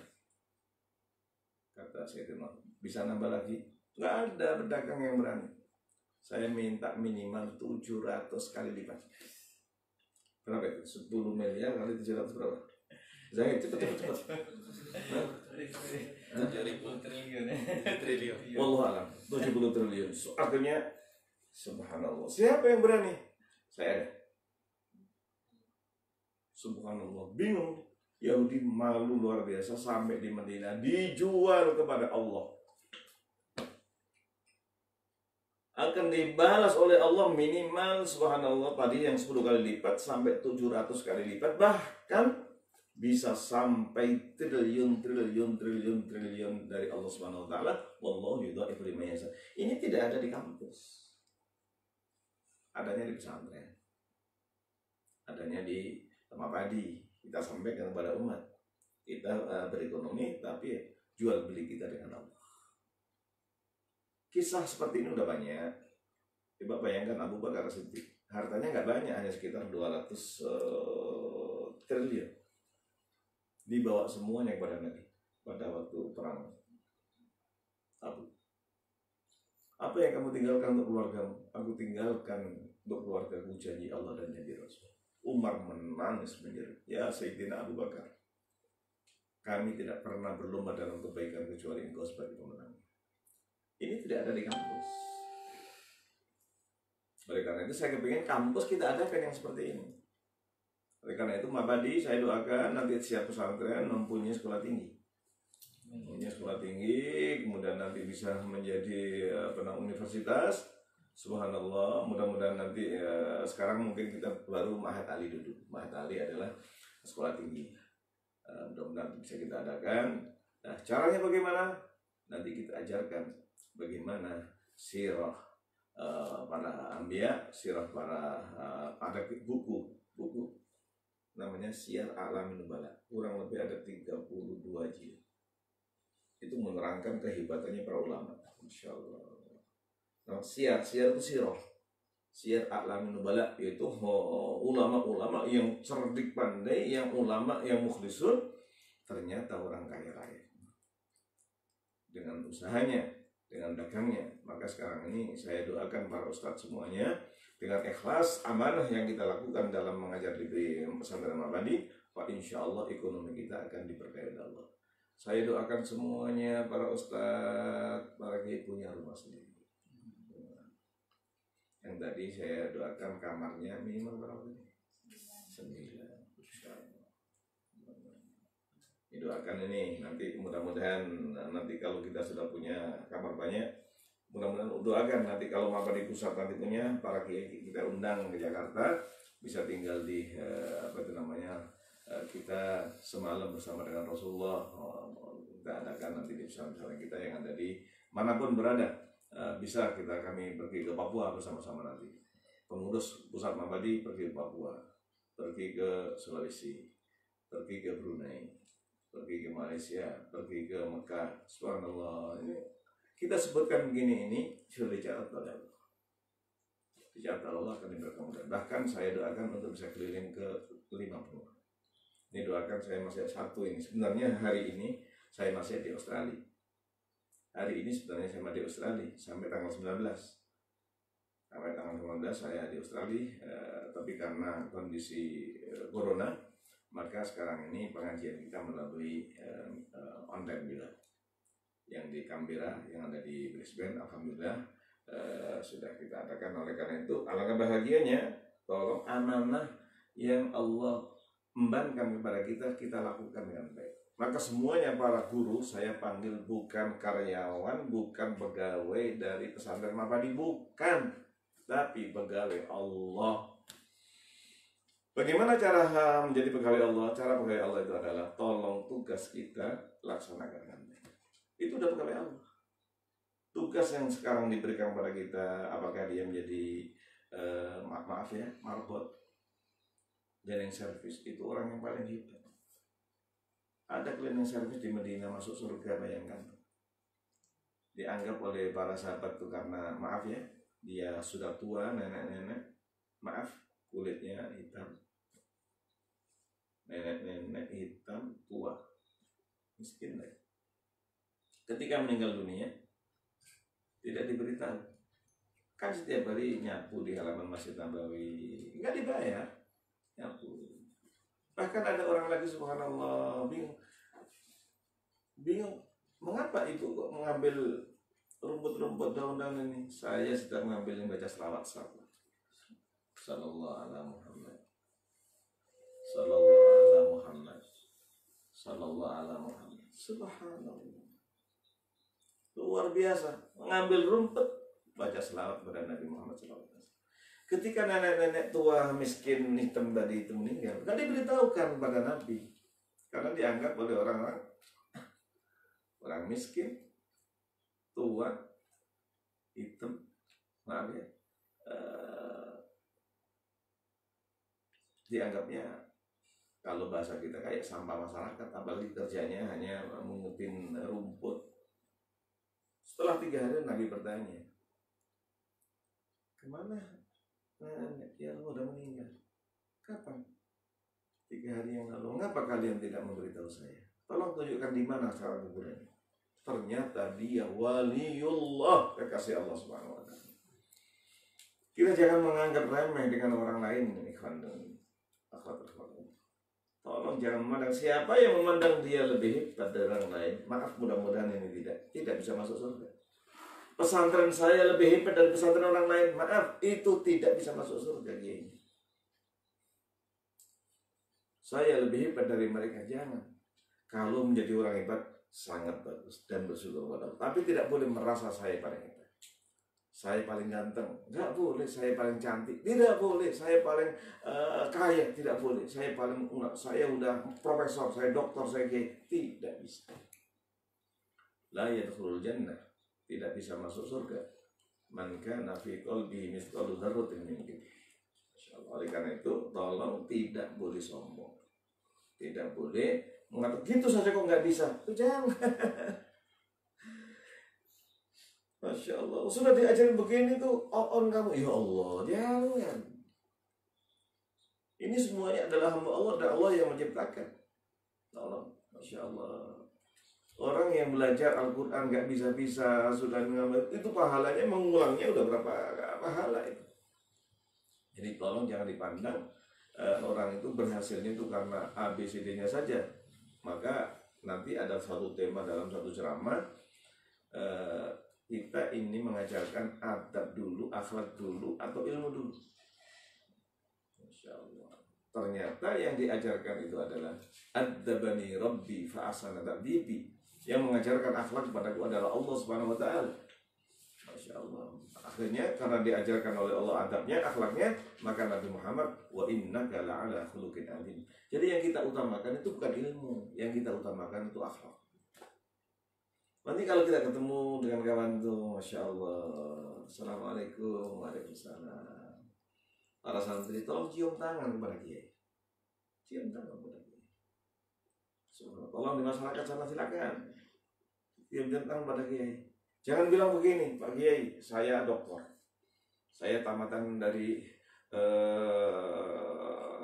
Kata Sayyidina, bisa nambah lagi? Gak ada pedagang yang berani. Saya minta minimal 700 kali lipat. Berapa itu? 10 miliar kali 700 berapa? Saya cepet. 7.000 triliun. Wallahualam, 70 triliun. Akhirnya, subhanallah, siapa yang berani? Saya ada. Subhanallah, bingung. Yahudi malu luar biasa, sampai di Medina dijual kepada Allah. Akan dibalas oleh Allah minimal, subhanallah, tadi yang 10 kali lipat sampai 700 kali lipat, bahkan bisa sampai triliun dari Allah Subhanahu wa taala. Wallahu yudha'ifu liman yasha. Ini tidak ada di kampus. Adanya di pesantren. Adanya di Mabadi. Kita sampaikan kepada umat. Kita berekonomi, tapi jual beli kita dengan Allah. Kisah seperti ini udah banyak. Coba bayangkan Abu Bakar Siddiq. Hartanya nggak banyak, hanya sekitar 200 triliun. Dibawa semuanya kepada Nabi pada waktu perang Tabuk. Apa yang kamu tinggalkan untuk keluargamu? Aku tinggalkan untuk keluargaku janji Allah dan janji Rasul. Umar menangis menjerit, ya Sayyidina Abu Bakar, kami tidak pernah berlomba dalam kebaikan kecuali engkau sebagai pemenang. Ini tidak ada di kampus. Oleh karena itu saya kepingin kampus kita adakan yang seperti ini. Oleh karena itu Mabadi saya doakan nanti siap pesantren mempunyai sekolah tinggi. Mempunyai sekolah tinggi, kemudian nanti bisa menjadi universitas. Subhanallah, mudah-mudahan nanti sekarang mungkin kita baru Mahat Ali dulu. Mahat Ali adalah sekolah tinggi. Mudah-mudahan bisa kita adakan. Nah, caranya bagaimana? Nanti kita ajarkan bagaimana sirah para anbiya, sirah para ada buku namanya Syiar A'lamin Nubala. Kurang lebih ada 32 jilid. Itu menerangkan kehebatannya para ulama. Masya Allah. Nah, syiar itu sirah. Syiar A'lamin Nubala yaitu ulama-ulama yang cerdik pandai, yang ulama yang mukhlisun, ternyata orang kaya raya. Dengan usahanya, dengan dagangnya. Maka sekarang ini saya doakan para ustadz semuanya dengan ikhlas, amanah yang kita lakukan dalam mengajar di pesantren Mabadi, Pak, insya Allah ekonomi kita akan diberkahi oleh Allah. Saya doakan semuanya, para ustadz, para kiai punya rumah sendiri. Yang tadi saya doakan kamarnya minimal berapa ini? 9. Insya Allah. Doakan ini nanti mudah-mudahan nanti kalau kita sudah punya kamar banyak, mudah-mudahan doakan nanti kalau Mabadi pusat nanti punya, para kiai kita undang ke Jakarta, bisa tinggal di kita semalam bersama dengan Rasulullah. Kita adakan nanti di pesantren kita yang ada di manapun berada, bisa kami pergi ke Papua bersama-sama nanti. Pengurus pusat Mabadi pergi ke Papua, pergi ke Sulawesi, pergi ke Brunei, pergi ke Malaysia, pergi ke Mekah. Subhanallah, ini kita sebutkan begini, ini sudah dicatat oleh Allah. Dicatat Allah akan diberkahi. Bahkan saya doakan untuk bisa keliling ke 50. Ini doakan saya masih satu ini. Sebenarnya hari ini saya masih di Australia. Hari ini sebenarnya saya masih di Australia sampai tanggal 19. Sampai tanggal 19 saya di Australia, tapi karena kondisi corona, maka sekarang ini pengajian kita melalui online juga. Yang di Canberra, yang ada di Brisbane, alhamdulillah sudah kita adakan. Oleh karena itu, alangkah bahagianya, tolong amanah yang Allah membankan kepada kita lakukan dengan baik. Maka semuanya para guru saya panggil bukan karyawan, bukan pegawai dari pesantren Mabadi, bukan, tapi pegawai Allah. Bagaimana cara menjadi pegawai Allah? Cara pegawai Allah itu adalah tolong tugas kita laksanakan dengan baik. Itu udah pegawai Allah. Tugas yang sekarang diberikan kepada kita, apakah dia menjadi marbot, cleaning service, itu orang yang paling hebat. Ada cleaning service di Medina masuk surga, bayangkan. Dianggap oleh para sahabat itu karena dia sudah tua, nenek-nenek, kulitnya hitam, nenek-nenek hitam, tua, miskin deh. Ketika meninggal dunia, tidak diberitahu. Kan setiap hari nyapu di halaman Masjid Nabawi, nggak dibayar, nyapu. Bahkan ada orang lagi, subhanallah, bingung, mengapa ibu kok mengambil rumput-rumput daun-daun ini? Saya sedang mengambil yang baca selawat sahabat. Sallallahu ala Muhammad, sallallahu ala Muhammad, sallallahu ala Muhammad. Subhanallah. Luar biasa, mengambil rumput, baca selawat kepada Nabi Muhammad SAW. Ketika nenek-nenek tua miskin hitam tadi itu meninggal, tidak diberitahukan pada Nabi, karena dianggap oleh orang miskin, tua, hitam, dianggapnya kalau bahasa kita kayak sampah masyarakat, apalagi kerjanya hanya mengutin rumput. Setelah 3 hari Nabi bertanya, kemana nenek? Ya Allah, udah meninggal. Kapan? 3 hari yang lalu. Mengapa kalian tidak memberitahu saya? Tolong tunjukkan di mana cara kuburannya. Ternyata dia waliullah, kekasih Allah Subhanahu wa taala. Kita jangan menganggap remeh dengan orang lain, ikhwan dan akhwat. Tolong jangan memandang siapa yang memandang dia lebih hebat dari orang lain. Maaf, mudah-mudahan ini tidak bisa masuk surga. Pesantren saya lebih hebat dari pesantren orang lain. Maaf, itu tidak bisa masuk surga. Gini. Saya lebih hebat dari mereka. Jangan. Kalau menjadi orang hebat sangat bagus dan bersyukur kepada Allah. Tapi tidak boleh merasa saya paling hebat. Saya paling ganteng, nggak boleh. Saya paling cantik, tidak boleh. Saya paling kaya, tidak boleh. Saya udah profesor, saya doktor, saya kiai, tidak bisa. La yadkhulul jannah, tidak bisa masuk surga. Man kana fi qalbihi mithqalu dzarratin min kibr. Insyaallah. Oleh karena itu, tolong tidak boleh sombong, tidak boleh mengatakan gitu saja kok nggak bisa. Itu jangan. Masya Allah, sudah diajarin begini tuh on kamu, ya Allah, jangan. Ini semuanya adalah hamba Allah dan Allah yang menciptakan. Tolong, Masya Allah. Orang yang belajar Al-Quran nggak bisa-bisa sudah mengambil itu pahalanya, mengulangnya udah berapa pahala itu. Jadi tolong jangan dipandang orang itu berhasilnya itu karena ABCD-nya saja. Maka nanti ada satu tema dalam satu ceramah, kita ini mengajarkan adab dulu, akhlak dulu, atau ilmu dulu. Masya Allah. Ternyata yang diajarkan itu adalah Ad-dabani Rabbi fa'asana ta'dibi. Yang mengajarkan akhlak kepadaku adalah Allah Subhanahu wa Ta'ala. Masya Allah. Akhirnya karena diajarkan oleh Allah adabnya, akhlaknya, maka Nabi Muhammad wa innaka la'ala khuluqin adzim. Jadi yang kita utamakan itu bukan ilmu, yang kita utamakan itu akhlak. Nanti kalau kita ketemu dengan kawan tuh, Masya Allah, Assalamualaikum, Waalaikumsalam. Para santri tolong cium tangan kepada kiai. Cium tangan kepada kiai. Tolong di masyarakat sana silakan cium tangan kepada kiai. Jangan bilang begini, Pak Kiai, saya dokter, saya tamatan dari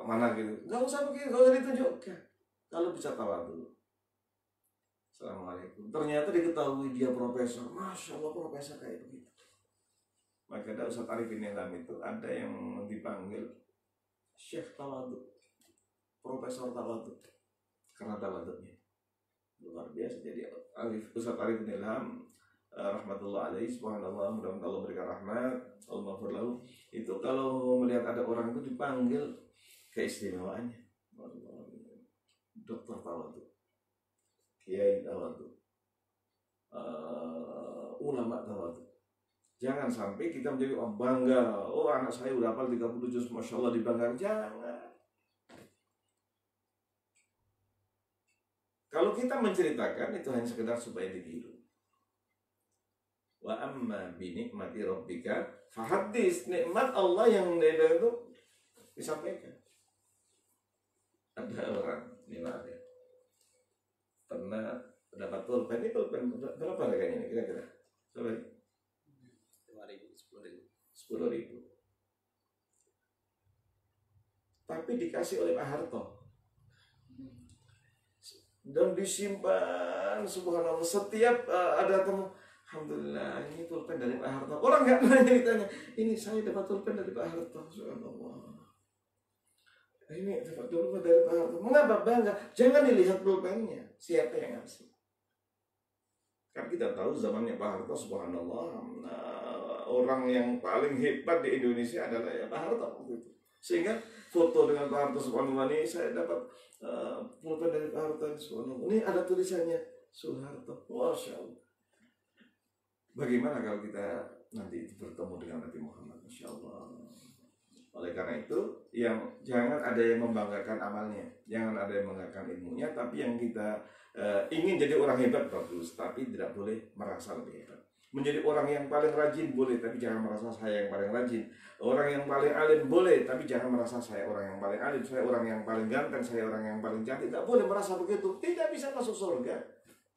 mana gitu. Gak usah begitu, gak usah ditunjukkan. Kalau bisa tawadhu. Assalamualaikum. Ternyata diketahui dia profesor. Masya Allah, profesor kayak begitu. Maka ada Ustaz Arifin Ilham itu ada yang dipanggil Syekh Tawadhu, Profesor Tawadhu, karena tawadhunya luar biasa. Jadi Ustaz Arifin Ilham rahmatullah alaihi, subhanallah, mudah-mudahan Allah berikan rahmat, Allah maghfir lahu. Itu kalau melihat ada orang itu dipanggil keistimewaannya, dokter tawadhu, kiai tawadhu, ulama tawadhu. Jangan sampai kita menjadi bangga, oh anak saya udah hafal 30 juz, masya Allah, dibanggakan. Jangan. Kalau kita menceritakan itu hanya sekedar supaya ditiru. Wa amma bi nikmati rabbika fahaddits. Nikmat Allah yang itu disampaikan. Ada orang ini maaf ya, pernah dapat pulpen. Ini pulpen berapa harganya ini kira-kira? Berapa? 10.000. Tapi dikasih oleh Pak Harto dan disimpan, subhanallah. Setiap ada temu, alhamdulillah ini pulpen dari Pak Harto. Orang nggak nanya, ditanya, ini saya dapat pulpen dari Pak Harto. Subhanallah. Ini dapat pulpen dari Pak Harto. Mengapa bangga? Jangan dilihat pulpennya, siapa yang ngasih. Kan kita tahu zamannya Pak Harto, subhanallah, orang yang paling hebat di Indonesia adalah ya Pak Harto gitu. Sehingga foto dengan Pak Harto, subhanallah, ini saya dapat pulpen dari Pak Harto, subhanallah. Ini ada tulisannya Soeharto. Masya Allah. Bagaimana kalau kita nanti bertemu dengan Nabi Muhammad? Masya Allah. Oleh karena itu, yang jangan ada yang membanggakan amalnya, jangan ada yang membanggakan ilmunya, tapi yang kita ingin jadi orang hebat bagus, tapi tidak boleh merasa lebih hebat. Menjadi orang yang paling rajin boleh, tapi jangan merasa saya yang paling rajin. Orang yang paling alim boleh, tapi jangan merasa saya orang yang paling alim, saya orang yang paling ganteng, saya orang yang paling cantik. Tidak boleh merasa begitu, tidak bisa masuk surga.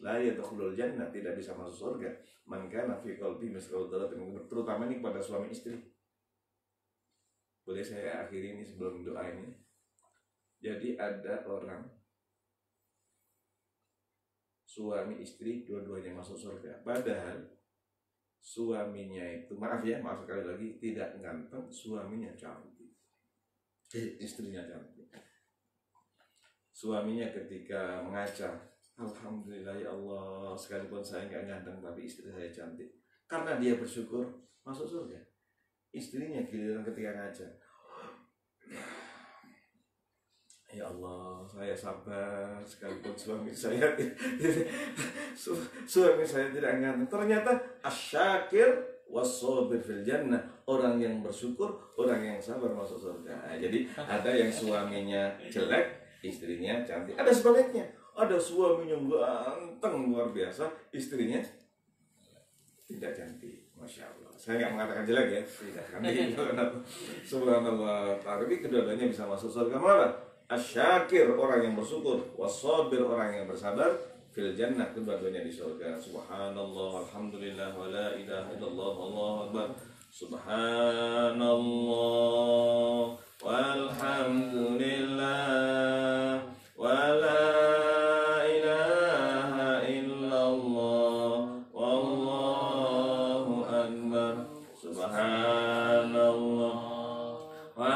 La yadkhulul jannah, tidak bisa masuk surga. Man kana fi qalbi misqal dzarratin, terutama ini kepada suami istri. Boleh saya akhiri ini sebelum doa ini. Jadi ada orang suami istri dua-duanya masuk surga, padahal suaminya itu, maaf sekali lagi, tidak ganteng, suaminya cantik, istrinya cantik. Suaminya ketika mengaca, alhamdulillah ya Allah, sekalipun saya nggak ganteng tapi istri saya cantik, karena dia bersyukur masuk surga. Istrinya giliran ketika ngaca, ya Allah, saya sabar sekalipun suami saya tidak ganteng. Ternyata asyakir wasobir fil jannah, orang yang bersyukur, orang yang sabar masuk surga. Nah, jadi ada yang suaminya jelek, istrinya cantik. Ada sebaliknya, ada suaminya ganteng luar biasa, istrinya tidak cantik. Masya Allah. Saya nggak mengatakan jelek ya, tidak cantik. Subhanallah. Tapi kedua-duanya bisa masuk surga. Mana? Asyakir, orang yang bersyukur, wasabir, orang yang bersabar, fil jannah, kedua-duanya di surga. Subhanallah, alhamdulillah, wa la ilaha illallah, Allahu akbar. Subhanallah, walhamdulillah, wa la ilaha illallah, wallahu akbar. Subhanallah, wa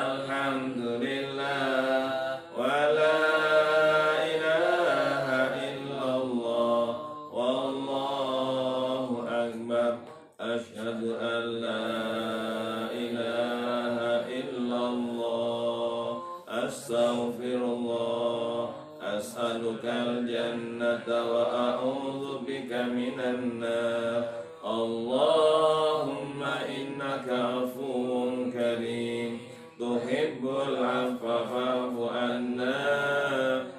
astaghfirullah, as'alukal jannata wa a'udzu bika minan nar. Allahumma innaka afuwun karim, tuhibbul afwa fa'fu anna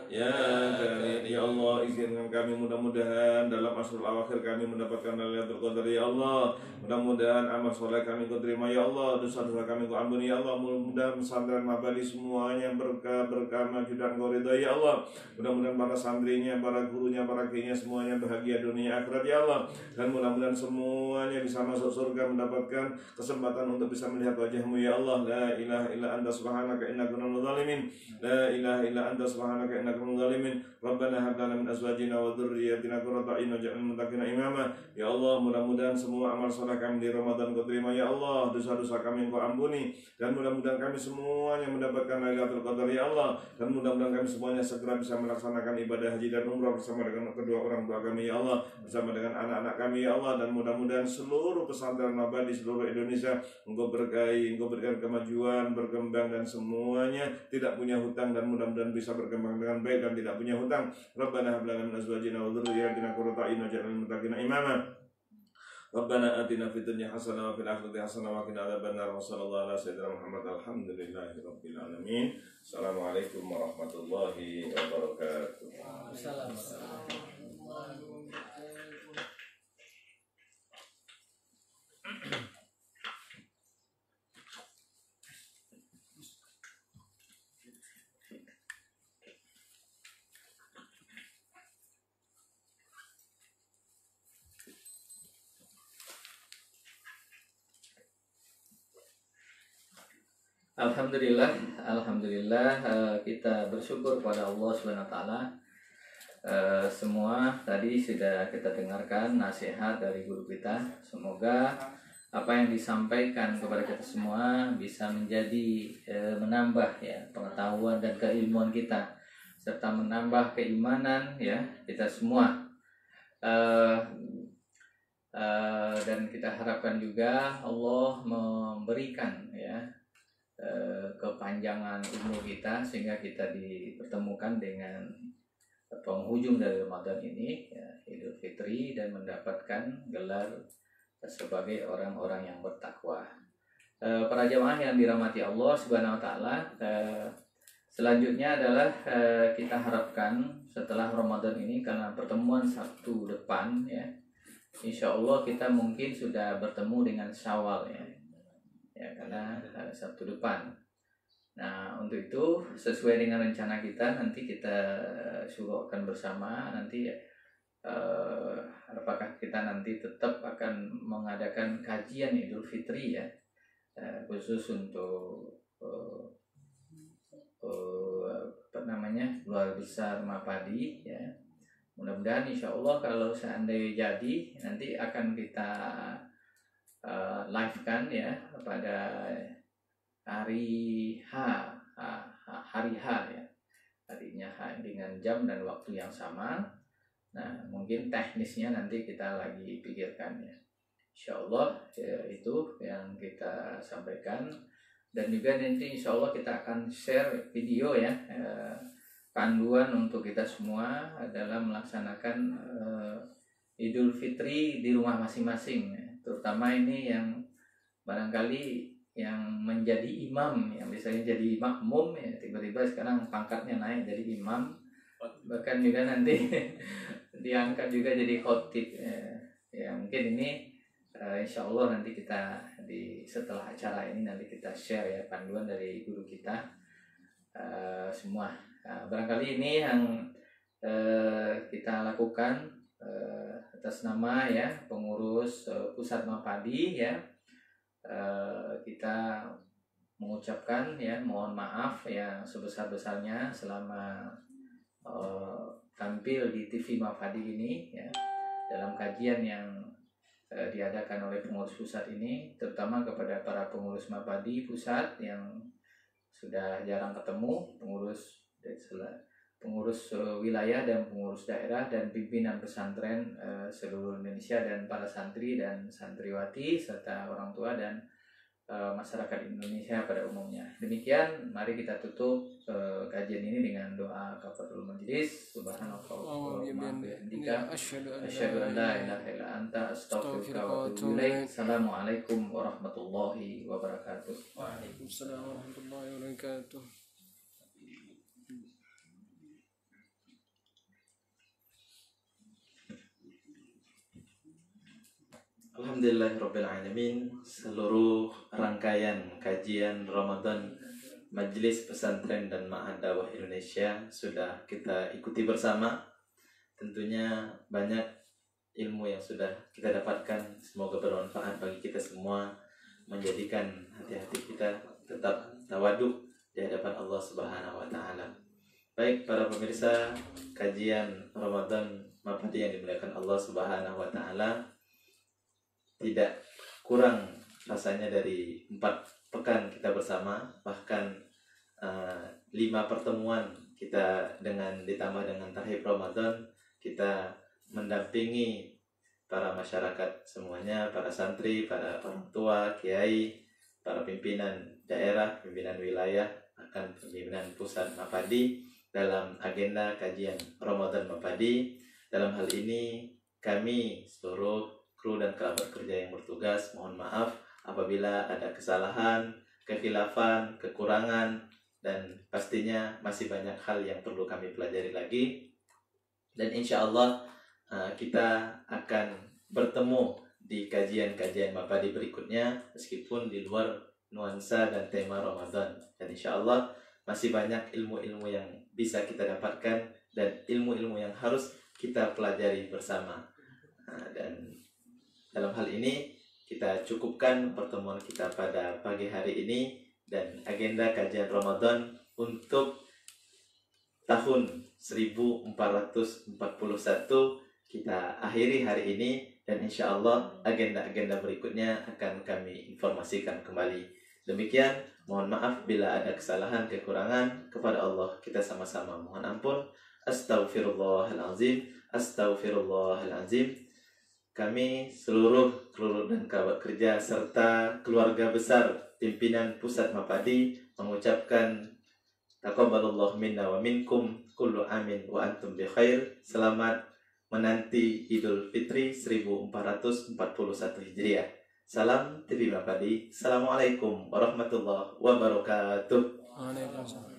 ya karim. Ya Allah, izinkan kami mudah-mudahan dalam asrul awakhir kami mendapatkan Lailatul Qadar ya Allah. Mudah-mudahan amal soleh kami kau terima ya Allah, dosa-dosa kami kau ampuni ya Allah. Mudah-mudahan pesantren Mabadi semuanya berkah maju dan kau ridha ya Allah. Mudah-mudahan para santrinya, para gurunya, para kiainya semuanya bahagia dunia akhirat ya Allah. Dan mudah-mudahan semuanya bisa masuk surga, mendapatkan kesempatan untuk bisa melihat wajah-Mu ya Allah. La ilaha illa anta subhanaka inna kunna minadz zalimin. La ilaha illa anta subhanaka inna kunna minadz zalimin. Rabbana hab lana min azwajina wa dzurriyyatina qurrata a'yun waj'alna lil muttaqina imama. Ya Allah, mudah-mudahan semua amal saleh kami di Ramadan kau terima ya Allah, dosa-dosa kami kau ampuni, dan mudah-mudahan kami semuanya mendapatkan Lailatul Qadar ya Allah, dan mudah-mudahan kami semuanya segera bisa melaksanakan ibadah haji dan umrah bersama dengan kedua orang tua kami ya Allah, bersama dengan anak-anak kami ya Allah. Dan mudah-mudahan seluruh pesantren Mabadi di seluruh Indonesia Engkau berkahi, Engkau berikan kemajuan, berkembang, dan semuanya tidak punya hutang, dan mudah-mudahan bisa berkembang dengan baik dan tidak punya hutang. Rabbana hab lana min azwajina wa dzurriyyatina qurrata a'yun waj'alna lil muttaqina imama. Rabbana atina fid dunya hasanah wa fil akhirati hasanah wa qina adzabannar. Wa sallallahu ala sayyidina Muhammad. Alhamdulillahi rabbil alamin. Assalamualaikum warahmatullahi wabarakatuh. Alhamdulillah, kita bersyukur kepada Allah Subhanahu wa taala. Semua tadi sudah kita dengarkan nasihat dari guru kita. Semoga apa yang disampaikan kepada kita semua bisa menjadi menambah ya pengetahuan dan keilmuan kita, serta menambah keimanan ya kita semua. Dan kita harapkan juga Allah memberikan ya kepanjangan umur kita sehingga kita dipertemukan dengan penghujung dari Ramadan ini ya, Idul Fitri, dan mendapatkan gelar sebagai orang-orang yang bertakwa. Para jamaah yang dirahmati Allah Subhanahu wa taala, selanjutnya adalah kita harapkan setelah Ramadan ini, karena pertemuan Sabtu depan ya, insya Allah kita mungkin sudah bertemu dengan Syawal ya karena Sabtu depan. Nah, untuk itu sesuai dengan rencana kita, nanti kita syukurkan bersama nanti apakah kita nanti tetap akan mengadakan kajian Idul Fitri ya, khusus untuk keluarga besar Mapadi ya. Mudah-mudahan insya Allah kalau seandainya jadi nanti akan kita live kan ya pada hari hari H ya, harinya H dengan jam dan waktu yang sama. Nah, mungkin teknisnya nanti kita lagi pikirkan ya. Insya Allah ya, itu yang kita sampaikan, dan juga nanti insya Allah kita akan share video ya, panduan untuk kita semua dalam melaksanakan Idul Fitri di rumah masing-masing ya. Terutama ini yang barangkali yang menjadi imam, yang biasanya jadi makmum ya, tiba-tiba sekarang pangkatnya naik jadi imam, bahkan juga nanti diangkat juga jadi khotib ya. Mungkin ini insya Allah nanti kita setelah acara ini nanti kita share ya panduan dari guru kita semua. Barangkali ini yang kita lakukan atas nama ya pengurus pusat Mapadi ya. Kita mengucapkan ya mohon maaf yang sebesar-besarnya selama tampil di TV Mapadi ini ya, dalam kajian yang diadakan oleh pengurus pusat ini, terutama kepada para pengurus Mapadi pusat yang sudah jarang ketemu, pengurus wilayah dan pengurus daerah dan pimpinan pesantren seluruh Indonesia, dan para santri dan santriwati serta orang tua dan masyarakat Indonesia pada umumnya. Demikian, mari kita tutup kajian ini dengan doa kafaratul majelis. Subhanallahumma bihamdika asyhadu an la ilaha illa anta astaghfiruka wa atubu ilaik. Assalamualaikum warahmatullahi wabarakatuh. Waalaikumsalam warahmatullahi wabarakatuh. Alhamdulillahirrabbilalamin. Seluruh rangkaian kajian Ramadan Majelis Pesantren dan Ma'had Dakwah Indonesia sudah kita ikuti bersama. Tentunya banyak ilmu yang sudah kita dapatkan. Semoga bermanfaat bagi kita semua, menjadikan hati-hati kita tetap tawaduk di hadapan Allah Subhanahu wa taala. Baik para pemirsa kajian Ramadan Mapadi yang dimuliakan Allah Subhanahu wa taala, tidak kurang rasanya dari 4 pekan kita bersama, bahkan 5 pertemuan kita ditambah dengan Tarhib Ramadan, kita mendampingi para masyarakat semuanya, para santri, para orang tua, kiai, para pimpinan daerah, pimpinan wilayah, bahkan pimpinan pusat Mapadi dalam agenda kajian Ramadan Mapadi. Dalam hal ini kami seluruh kru dan kerabat kerja yang bertugas, mohon maaf apabila ada kesalahan, kekhilafan, kekurangan, dan pastinya masih banyak hal yang perlu kami pelajari lagi. Dan insya Allah kita akan bertemu di kajian-kajian Mapadi berikutnya, meskipun di luar nuansa dan tema Ramadan. Dan insya Allah masih banyak ilmu-ilmu yang bisa kita dapatkan dan ilmu-ilmu yang harus kita pelajari bersama. Dan dalam hal ini kita cukupkan pertemuan kita pada pagi hari ini, dan agenda kajian Ramadan untuk tahun 1441 kita akhiri hari ini, dan insya Allah agenda-agenda berikutnya akan kami informasikan kembali. Demikian, mohon maaf bila ada kesalahan, kekurangan. Kepada Allah kita sama-sama mohon ampun. Astaghfirullahalazim, astaghfirullahalazim. Kami seluruh kru dan kerabat kerja serta keluarga besar pimpinan Pusat Mapadi mengucapkan taqabbalallahu minna wa minkum kullu amin wa antum bi khair. Selamat menanti Idul Fitri 1441 Hijriah. Salam TV Mapadi. Assalamualaikum warahmatullahi wabarakatuh. Waalaikumsalam.